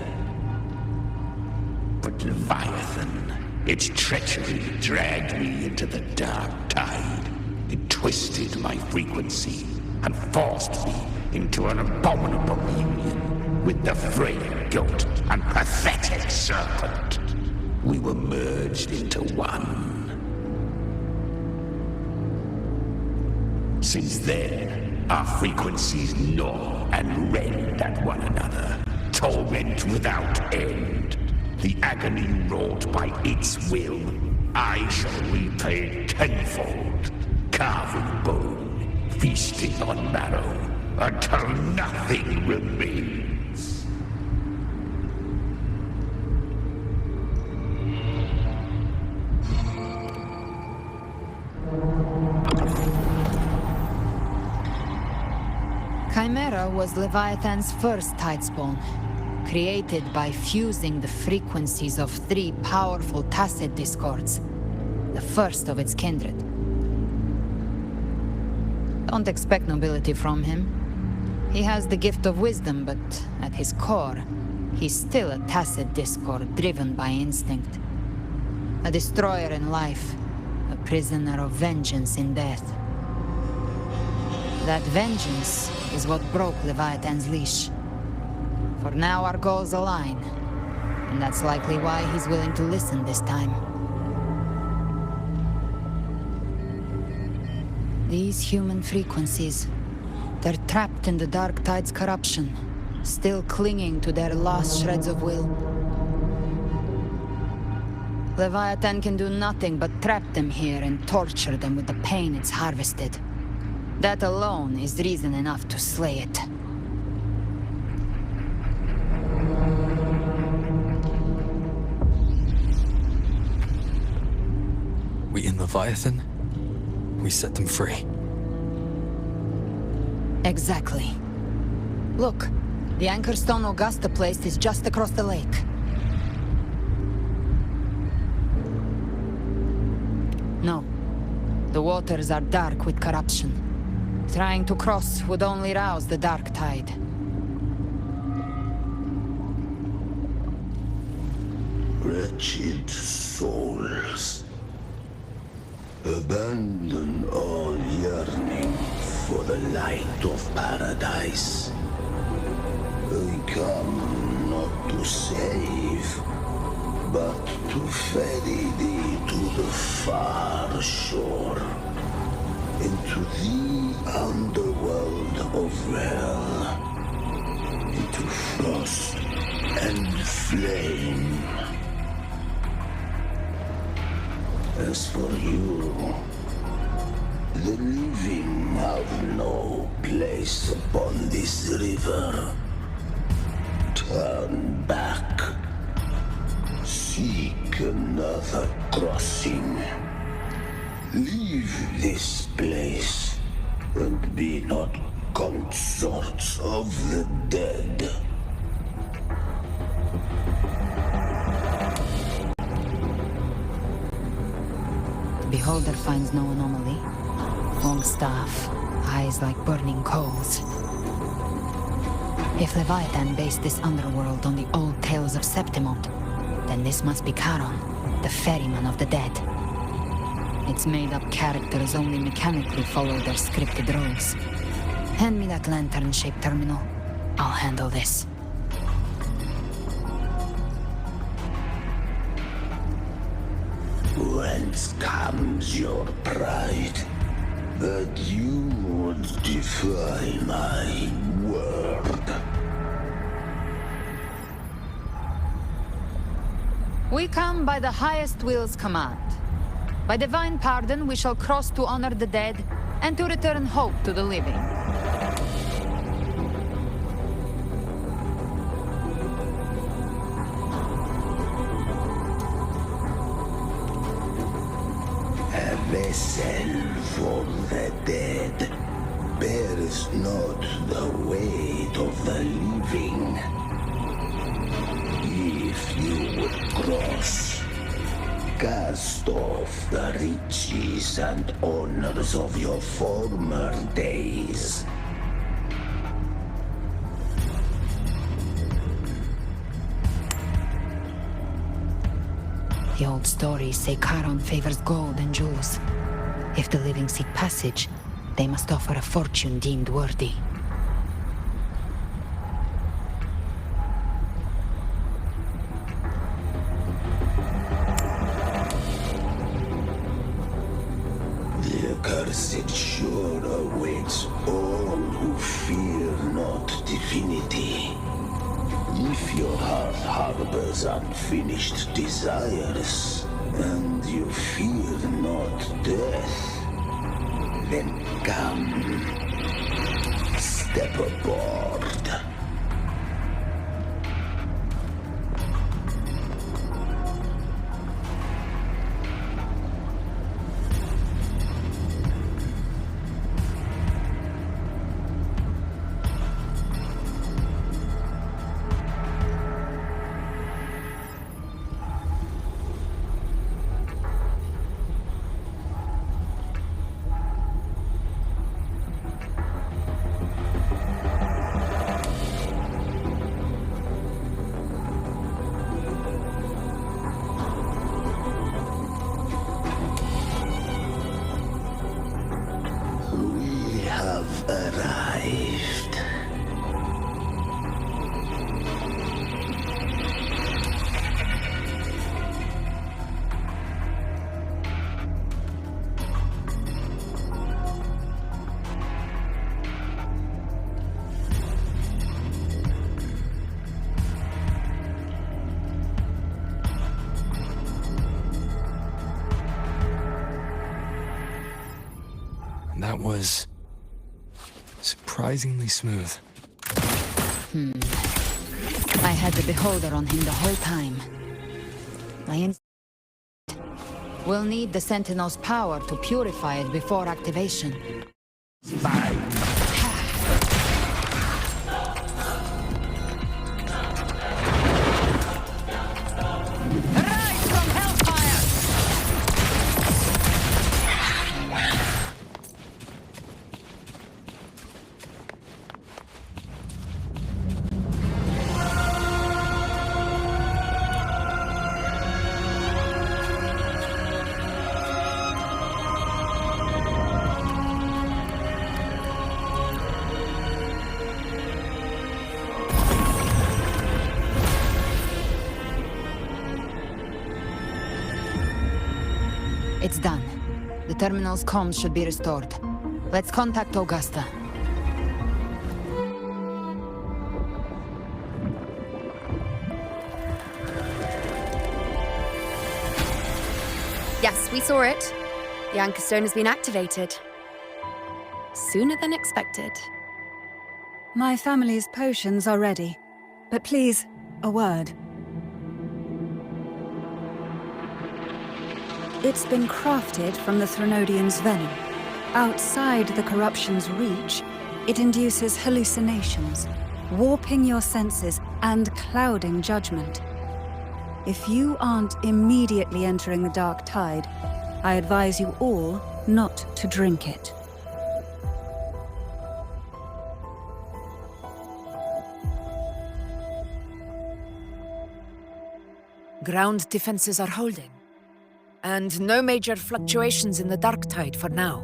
But Leviathan, its treachery dragged me into the dark tide. It twisted my frequency and forced me into an abominable union with the frail goat and pathetic serpent. We were merged into one. Since then, our frequencies gnaw and rend at one another, torment without end. The agony wrought by its will, I shall repay tenfold, carving bone, feasting on marrow, until nothing remains. Chimera was Leviathan's first tidespawn, created by fusing the frequencies of 3 powerful tacit discords, the first of its kindred. Don't expect nobility from him. He has the gift of wisdom, but at his core, he's still a tacit discord driven by instinct. A destroyer in life, a prisoner of vengeance in death. That vengeance is what broke Leviathan's leash. For now our goals align, and that's likely why he's willing to listen this time. These human frequencies, they're trapped in the dark tide's corruption, still clinging to their last shreds of will. Leviathan can do nothing but trap them here and torture them with the pain it's harvested. That alone is reason enough to slay it. We in Leviathan? We set them free. Exactly. Look, the anchor stone Augusta placed is just across the lake. No. The waters are dark with corruption. Trying to cross would only rouse the dark tide. Wretched souls, abandon all yearning for the light of paradise. I come not to save, but to ferry thee to the far shore, into the underworld of hell, into frost and flame. As for you, The living have no place upon this river. Turn back. Seek another crossing. Leave this place and be not consorts of the dead. The beholder finds no anomaly. Long staff, eyes like burning coals. If Leviathan based this underworld on the old tales of Septimont, then this must be Charon, the ferryman of the dead. Its made-up characters only mechanically follow their scripted roles. Hand me that lantern-shaped terminal. I'll handle this. Whence comes your pride? That you would defy my word. We come by the highest will's command. By divine pardon, we shall cross to honor the dead and to return hope to the living. A vessel for the dead bears not the weight of the living. If you would cross, cast off the riches and honors of your former days. The old stories say Charon favors gold and jewels. If the living seek passage, they must offer a fortune deemed worthy. The accursed shore awaits all who fear not divinity. If your heart harbors unfinished desires, and you fear not death, then come, step aboard. Arrived. That was surprisingly smooth. I had the beholder on him the whole time. We'll need the Sentinel's power to purify it before activation. Rise from hellfire! It's done. The terminal's comms should be restored. Let's contact Augusta. Yes, we saw it. The anchor stone has been activated. Sooner than expected. My family's potions are ready. But please, a word. It's been crafted from the Threnodian's venom. Outside the corruption's reach, it induces hallucinations, warping your senses and clouding judgment. If you aren't immediately entering the dark tide, I advise you all not to drink it. Ground defenses are holding. And no major fluctuations in the dark tide for now.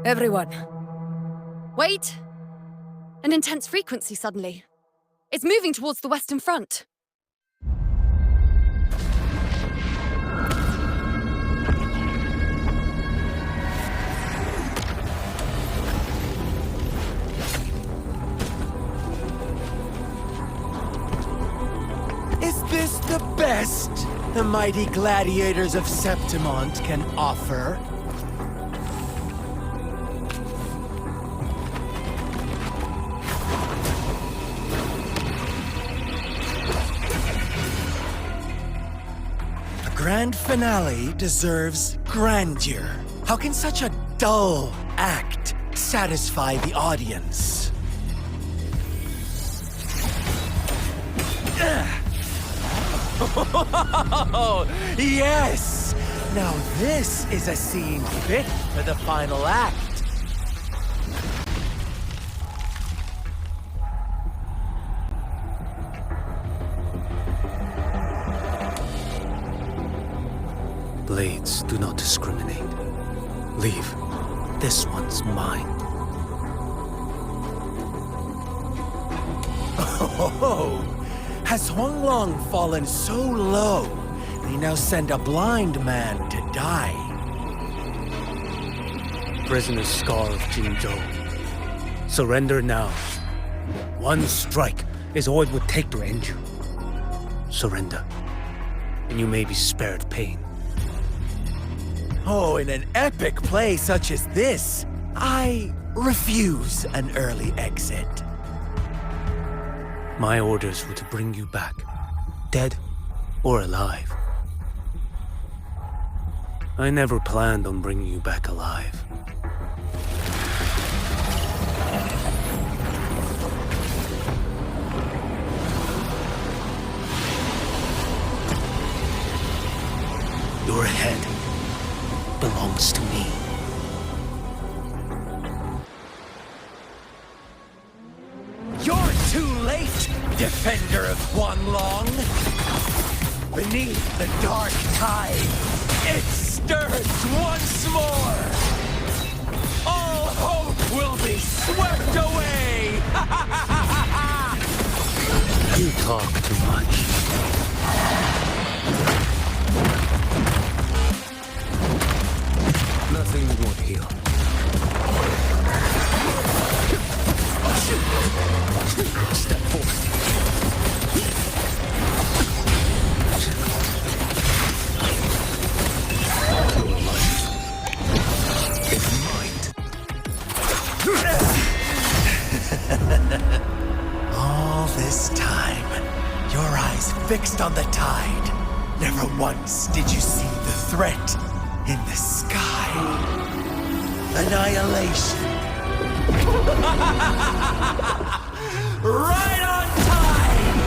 Everyone. Wait! An intense frequency suddenly. It's moving towards the Western Front. Is this the best the mighty gladiators of Septimont can offer? Grand finale deserves grandeur. How can such a dull act satisfy the audience? Yes! Now this is a scene fit for the final act. Blades do not discriminate. Leave. This one's mine. Oh, has Huanglong fallen so low, they now send a blind man to die? Prisoner Scar of Jinzhou. Surrender now. One strike is all it would take to end you. Surrender, and you may be spared pain. Oh, in an epic play such as this, I refuse an early exit. My orders were to bring you back, dead or alive. I never planned on bringing you back alive. Your head belongs to me. You're too late, defender of Huanglong! Beneath the dark tide, it stirs once more! All hope will be swept away! You talk too much. Nothing won't heal. Step forward. Your life is mine. All this time, your eyes fixed on the tide. Never once did you see the threat in the sky. Annihilation. Right on time!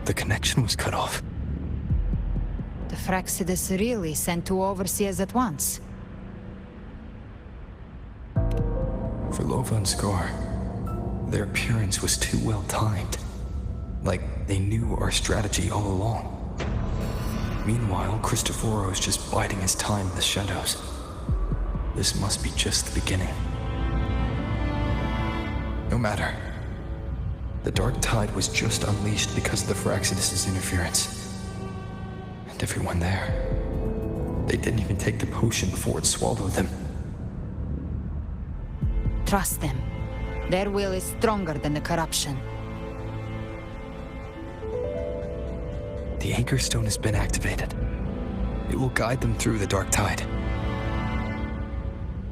The connection was cut off. The Fraxidus really sent two overseers at once. For Lova and Scar, their appearance was too well timed. Like they knew our strategy all along. Meanwhile, Cristoforo's just biding his time in the shadows. This must be just the beginning. No matter. The Dark Tide was just unleashed because of the Fraxidus' interference. And everyone there, they didn't even take the potion before it swallowed them. Trust them. Their will is stronger than the corruption. The Anchor Stone has been activated. It will guide them through the Dark Tide.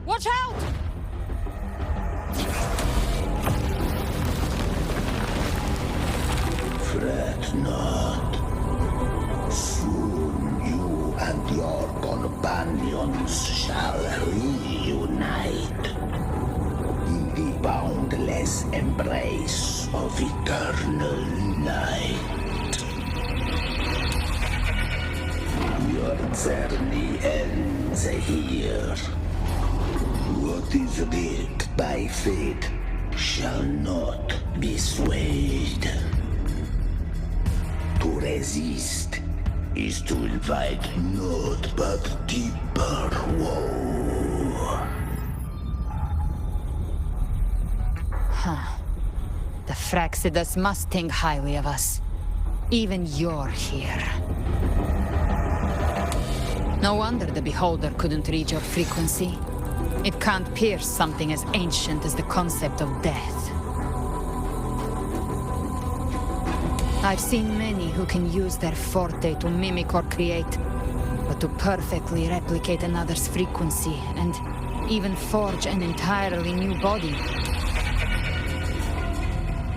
Watch out! Fret not. Soon you and your companions shall reunite in the boundless embrace of eternal night. Your journey ends here. What is writ by fate shall not be swayed. To resist is to invite naught but deeper woe. Huh. The Fraxidus must think highly of us. Even you're here. No wonder the Beholder couldn't read your frequency. It can't pierce something as ancient as the concept of death. I've seen many who can use their forte to mimic or create, but to perfectly replicate another's frequency and even forge an entirely new body.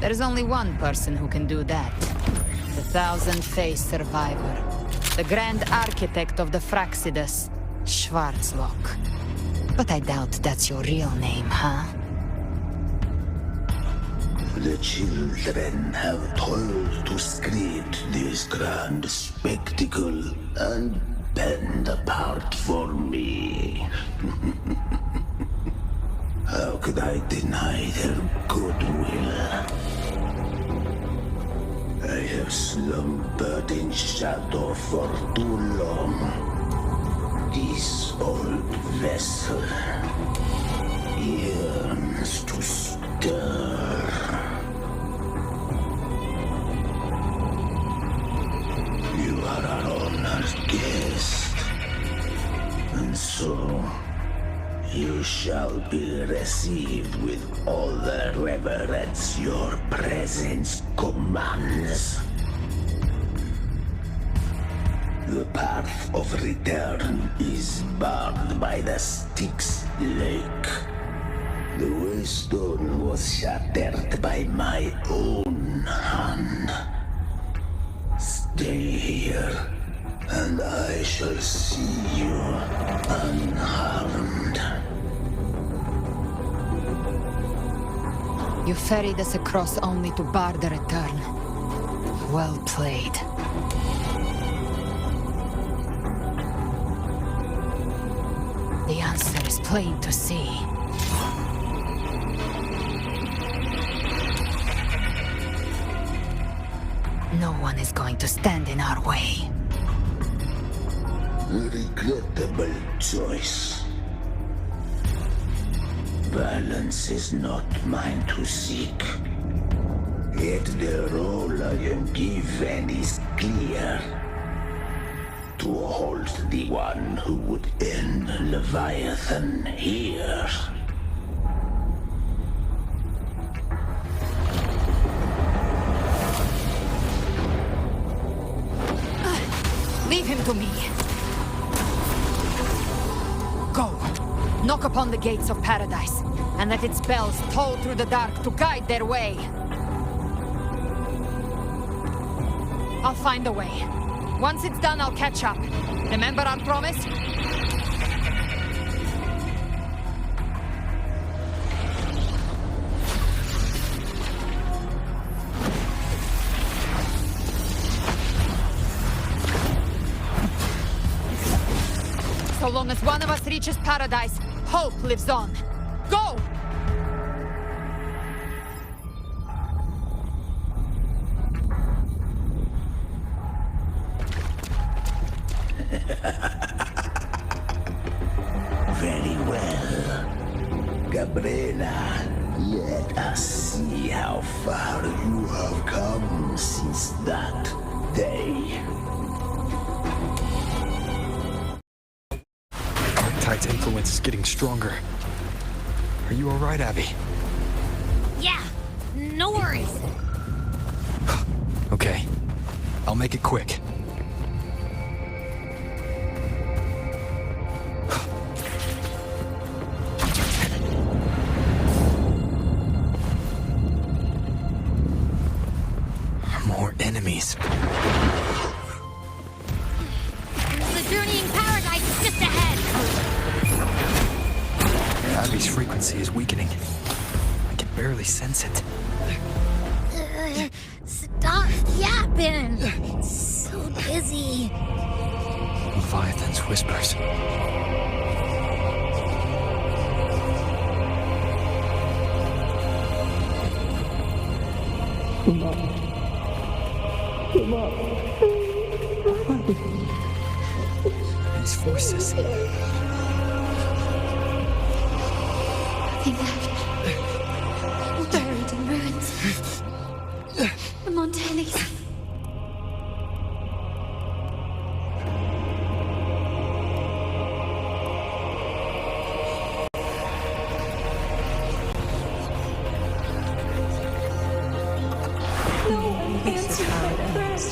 There's only one person who can do that. The thousand-faced survivor. The grand architect of the Fraxidus, Schwarzlock. But I doubt that's your real name, huh? The children have toiled to script this grand spectacle and bend apart for me. How could I deny their goodwill? I have slumbered in shadow for too long. This old vessel yearns to stir. You are our honored guest, and so you shall be received with all the reverence your presence commands. The path of return is barred by the Styx Lake. The waystone was shattered by my own hand. Stay here, and I shall see you unharmed. You ferried us across only to bar the return. Well played. The answer is plain to see. No one is going to stand in our way. Regrettable choice. Balance is not mine to seek. Yet the role I am given is clear. To hold the one who would end Leviathan here. Leave him to me. Go. Knock upon the gates of paradise, and let its bells toll through the dark to guide their way. I'll find a way. Once it's done, I'll catch up. Remember our promise? long as one of us reaches paradise, hope lives on. Go! Very well. Gabriela, let us see how far you have come since that day. Tide's influence is getting stronger. Are you alright, Abby? Yeah, no worries. Okay. I'll make it quick. More enemies. The journeying paradise is just ahead. Abby's frequency is weakening. I can barely sense it. Stop yapping. So busy. Leviathan's whispers. These voices. Nothing left. Buried in ruins. The Montellis. No one answered my prayers.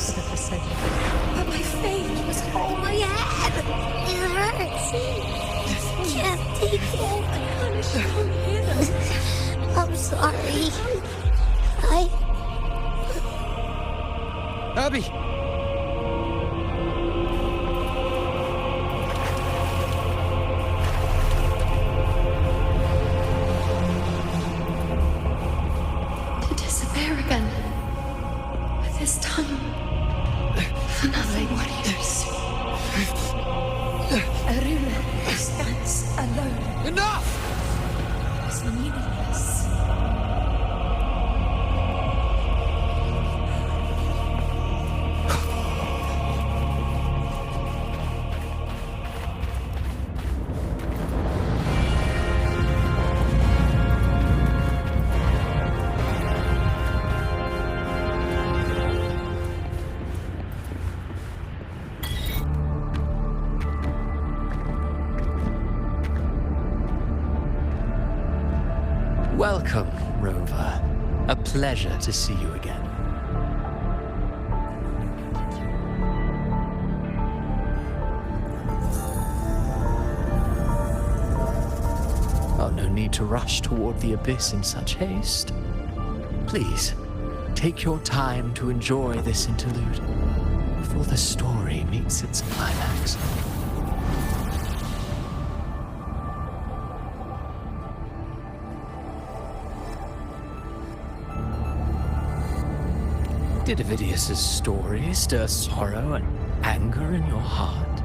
But my faith was all I had. It hurts. Can't take it. I'm sorry. Abby! To disappear again. This time. For nothing. Warriors. A ruler who stands alone. Enough! Is meaningless. Welcome, Rover. A pleasure to see you again. Oh, no need to rush toward the abyss in such haste. Please, take your time to enjoy this interlude before the story meets its climax. Did Ovidius's story stir sorrow and anger in your heart?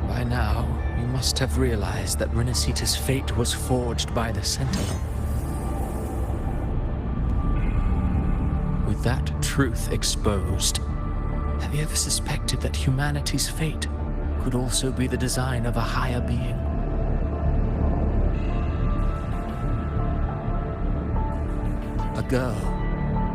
By now, you must have realized that Renacita's fate was forged by the Sentinel. With that truth exposed, have you ever suspected that humanity's fate could also be the design of a higher being? A girl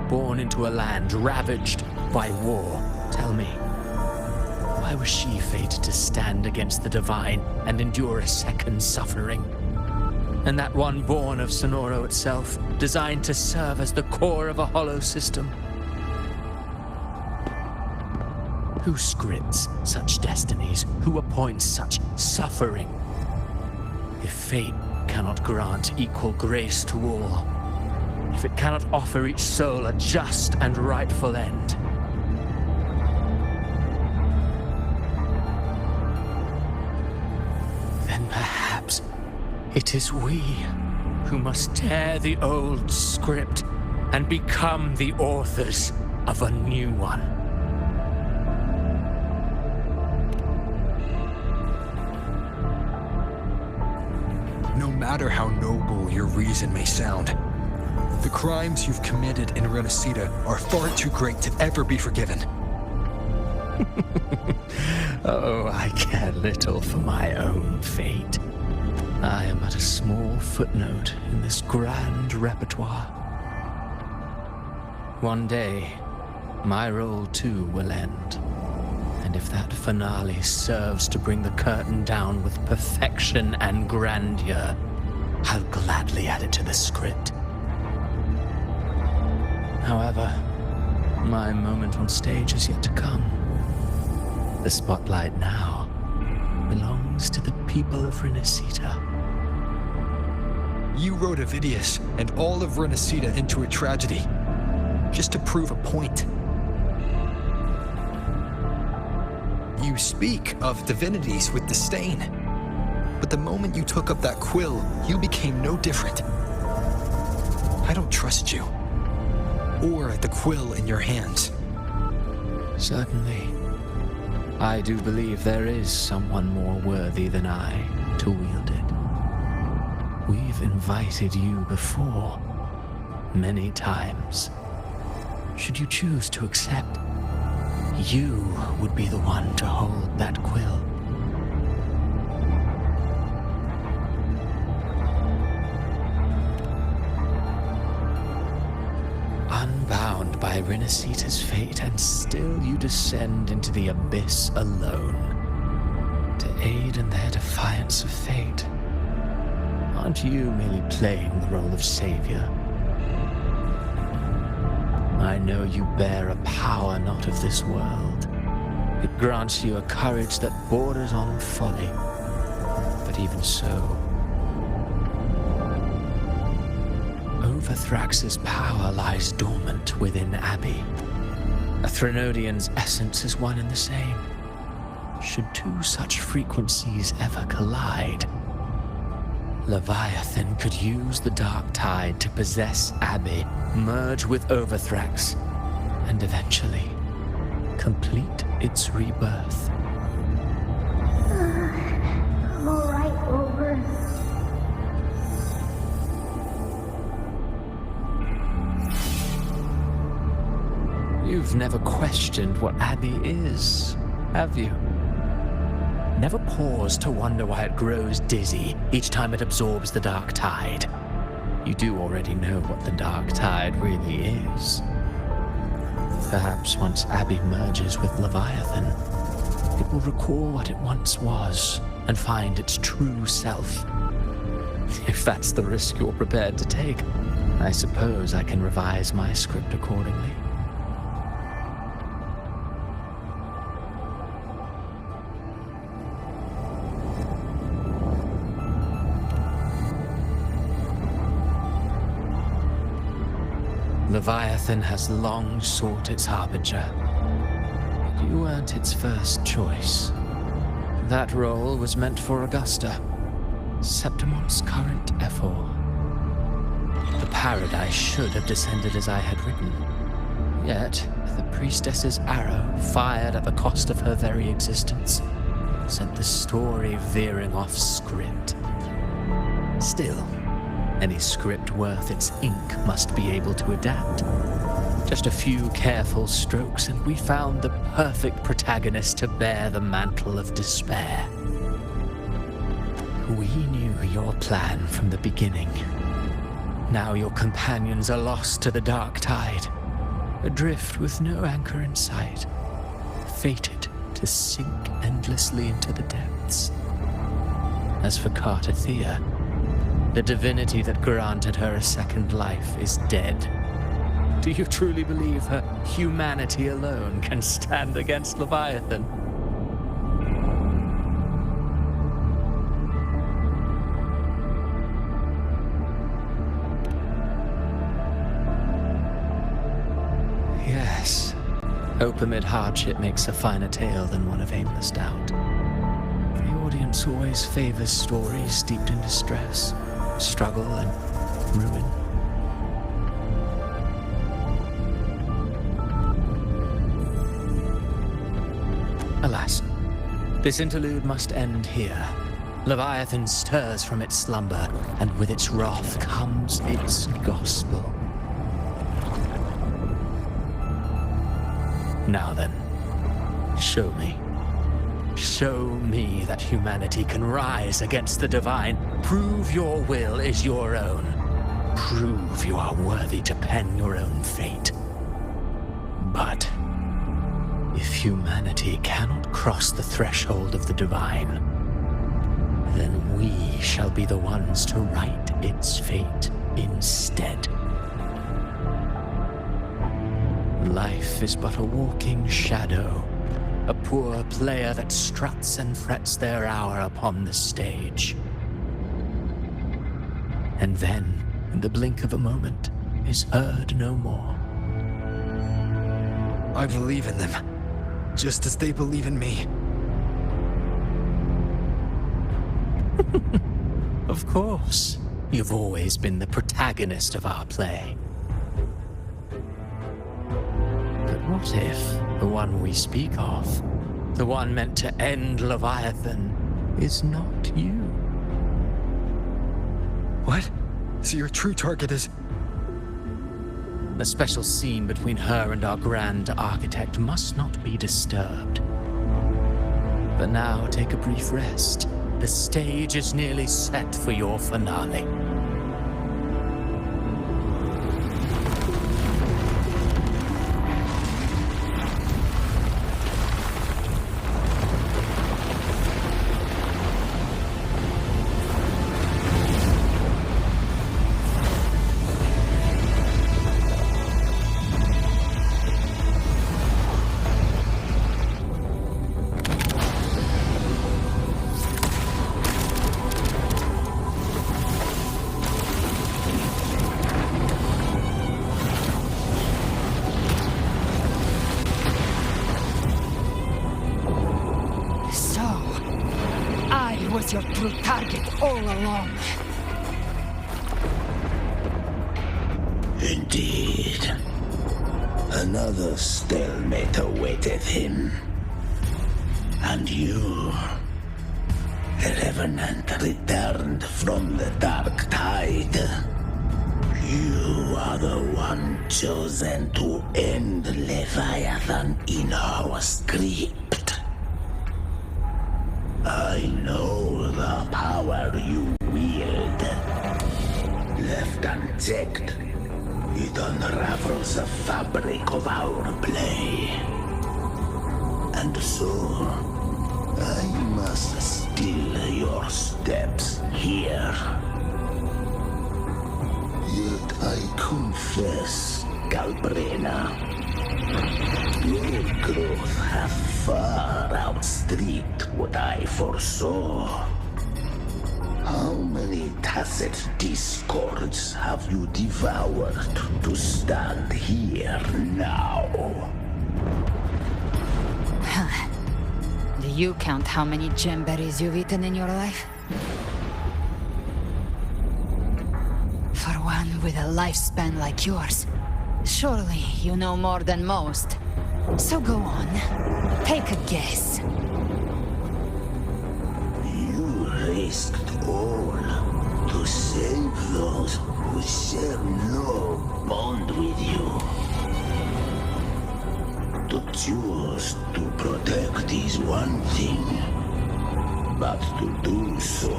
born into a land ravaged by war. Tell me, why was she fated to stand against the divine and endure a second suffering? And that one born of Sonoro itself, designed to serve as the core of a hollow system? Who scripts such destinies? Who appoints such suffering? If fate cannot grant equal grace to all, if it cannot offer each soul a just and rightful end, then perhaps it is we who must tear the old script and become the authors of a new one. no matter how noble your reason may sound. The crimes you've committed in Renacita are far too great to ever be forgiven. Oh, I care little for my own fate. I am but a small footnote in this grand repertoire. One day, my role too will end. And if that finale serves to bring the curtain down with perfection and grandeur, I'll gladly add it to the script. However, my moment on stage is yet to come. The spotlight now belongs to the people of Renacita. You wrote Avidius and all of Renacita into a tragedy, just to prove a point. You speak of divinities with disdain, but the moment you took up that quill, you became no different. I don't trust you, or the quill in your hands. Certainly. I do believe there is someone more worthy than I to wield it. We've invited you before, many times. Should you choose to accept, you would be the one to hold that quill. Unbound by Renacita's fate, and still you descend into the abyss alone, to aid in their defiance of fate. Aren't you merely playing the role of savior? I know you bear a power not of this world. It grants you a courage that borders on folly. But even so, Overthrax's power lies dormant within Abbey. A Threnodian's essence is one and the same. Should two such frequencies ever collide, Leviathan could use the dark tide to possess Abbey, merge with Overthrax, and eventually complete its rebirth. I'm alright, Rover. You've never questioned what Abbey is, have you? Never paused to wonder why it grows dizzy each time it absorbs the dark tide. You do already know what the dark tide really is. Perhaps once Abbey merges with Leviathan, it will recall what it once was and find its true self. If that's the risk you're prepared to take, I suppose I can revise my script accordingly. Leviathan has long sought its harbinger. You weren't its first choice. That role was meant for Augusta, Septimon's current Ephor. The paradise should have descended as I had written. Yet, the priestess's arrow, fired at the cost of her very existence, sent the story veering off script. Still, any script worth its ink must be able to adapt. Just a few careful strokes and we found the perfect protagonist to bear the mantle of despair. We knew your plan from the beginning. Now your companions are lost to the dark tide, adrift with no anchor in sight, fated to sink endlessly into the depths. As for Cartathea, the divinity that granted her a second life is dead. Do you truly believe her humanity alone can stand against Leviathan? Yes, hope amid hardship makes a finer tale than one of aimless doubt. The audience always favors stories steeped in distress, struggle, and ruin. Alas, this interlude must end here. Leviathan stirs from its slumber, and with its wrath comes its gospel. Now then, show me. Show me that humanity can rise against the divine. Prove your will is your own. Prove you are worthy to pen your own fate. But if humanity cannot cross the threshold of the divine, then we shall be the ones to write its fate instead. Life is but a walking shadow, a poor player that struts and frets their hour upon the stage. And then, in the blink of a moment, is heard no more. I believe in them, just as they believe in me. Of course. You've always been the protagonist of our play. But what if the one we speak of, the one meant to end Leviathan, is not you? What? So your true target is... The special scene between her and our grand architect must not be disturbed. But now take a brief rest. The stage is nearly set for your finale. Your true target all along. Indeed. Another stalemate awaited him. And you, the Revenant, returned from the dark tide. You are the one chosen to end Leviathan in our script. I know the power you wield. Left unchecked, it unravels the fabric of our play. And so, I must steal your steps here. Yet I confess, Galbrena, your growth hath far outstripped what I foresaw. How many tacit discords have you devoured to stand here now? Do you count how many gemberries you've eaten in your life? For one with a lifespan like yours, surely you know more than most. So go on, take a guess. You risked all to save those who share no bond with you. To choose to protect is one thing, but to do so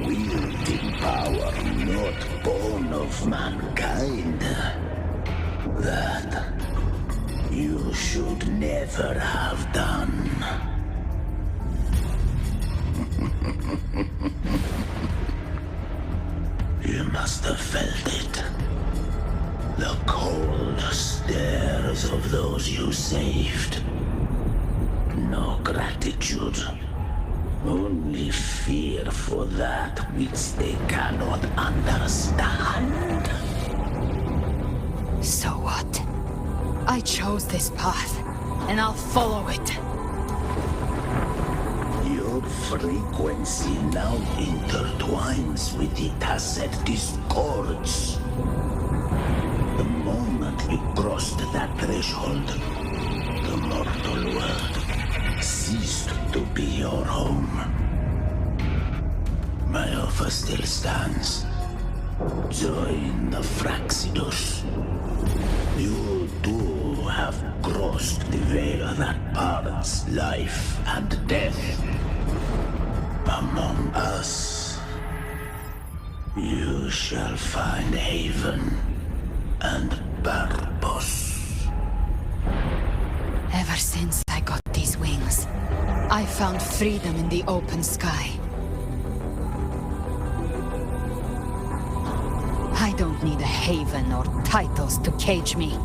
wielding power not born of mankind, that you should never have done. You must have felt it. The cold stares of those you saved. No gratitude. Only fear for that which they cannot understand. So what? I chose this path, and I'll follow it. Your frequency now intertwines with the tacit discords. The moment you crossed that threshold, the mortal world ceased to be your home. offer still stands. Join the Fraxidus. You too have crossed the veil that parts life and death. Among us, you shall find haven and purpose. Ever since I got these wings, I found freedom in the open sky. I don't need a haven or titles to cage me.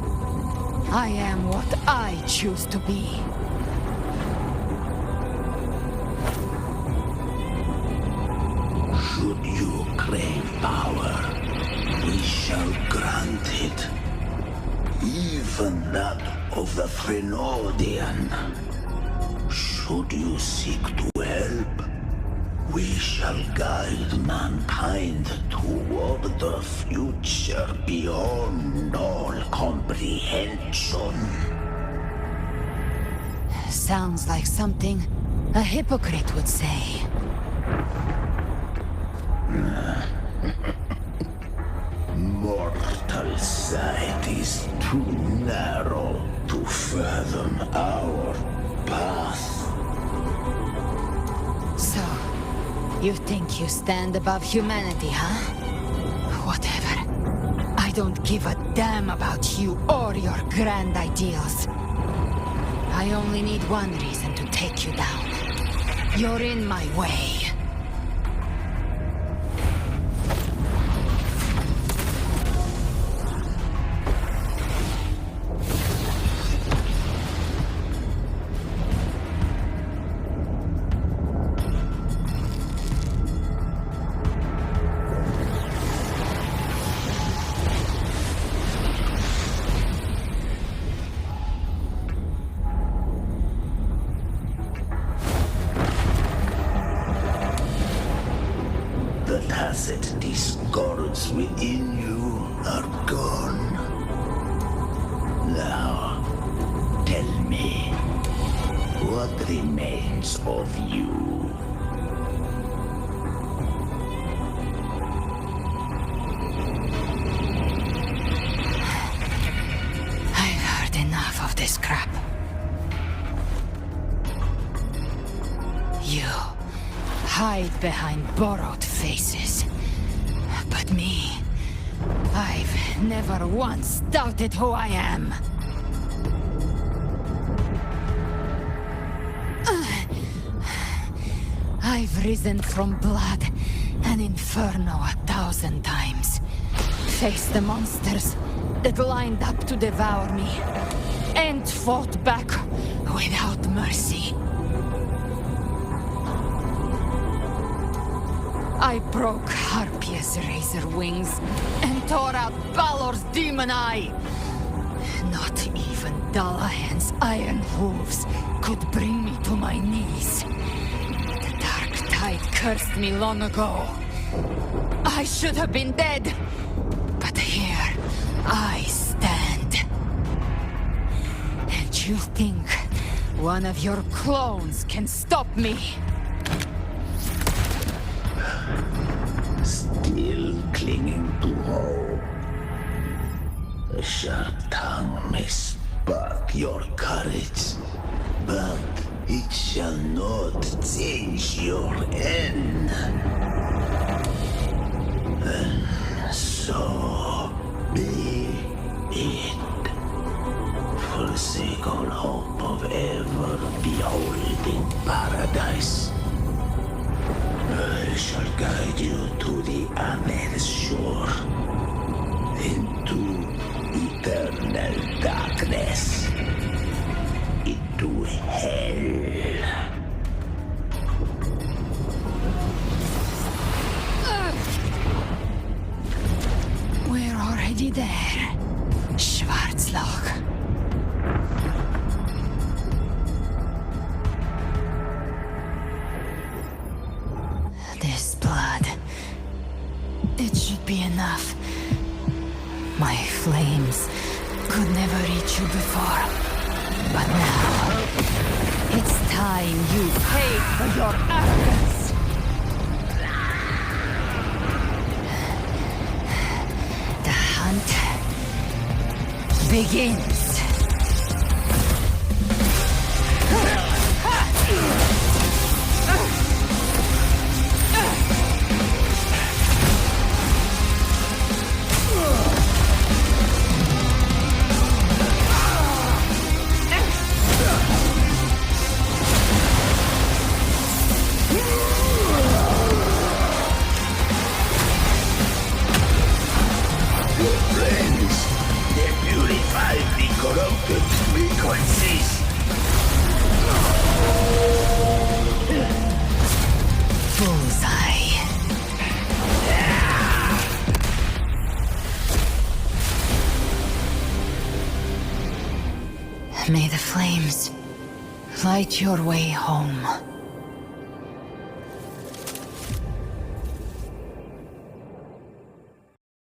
I am what I choose to be. Should you crave power, we shall grant it. Even that of the Frenodian. Should you seek to help, we shall guide mankind toward the future beyond all comprehension. Sounds like something a hypocrite would say. Mortal sight is too narrow to fathom our path. So, you think you stand above humanity, huh? Whatever. I don't give a damn about you or your grand ideals. I only need one reason to take you down. You're in my way. The tacit discords within you are gone. Now, tell me, what remains of you? I've heard enough of this crap. You hide behind borrowed faces. But me, I've never once doubted who I am. I've risen from blood and inferno 1,000 times. Faced the monsters that lined up to devour me, and fought back without mercy. I broke Harpia's razor wings and tore out Balor's demon eye. Not even Dalahan's iron hooves could bring me to my knees. The dark tide cursed me long ago. I should have been dead, but here I stand. And you think one of your clones can stop me? Still clinging to hope. A sharp tongue may spark your courage, but it shall not change your end. And so be it. Forsake all hope of ever beholding paradise. I shall guide you to the Amel's shore, into eternal darkness, into hell. We're already there, Schwarzloch. This blood, it should be enough. My flames could never reach you before, but now it's time you paid for your arrogance. begins. May the flames light your way home.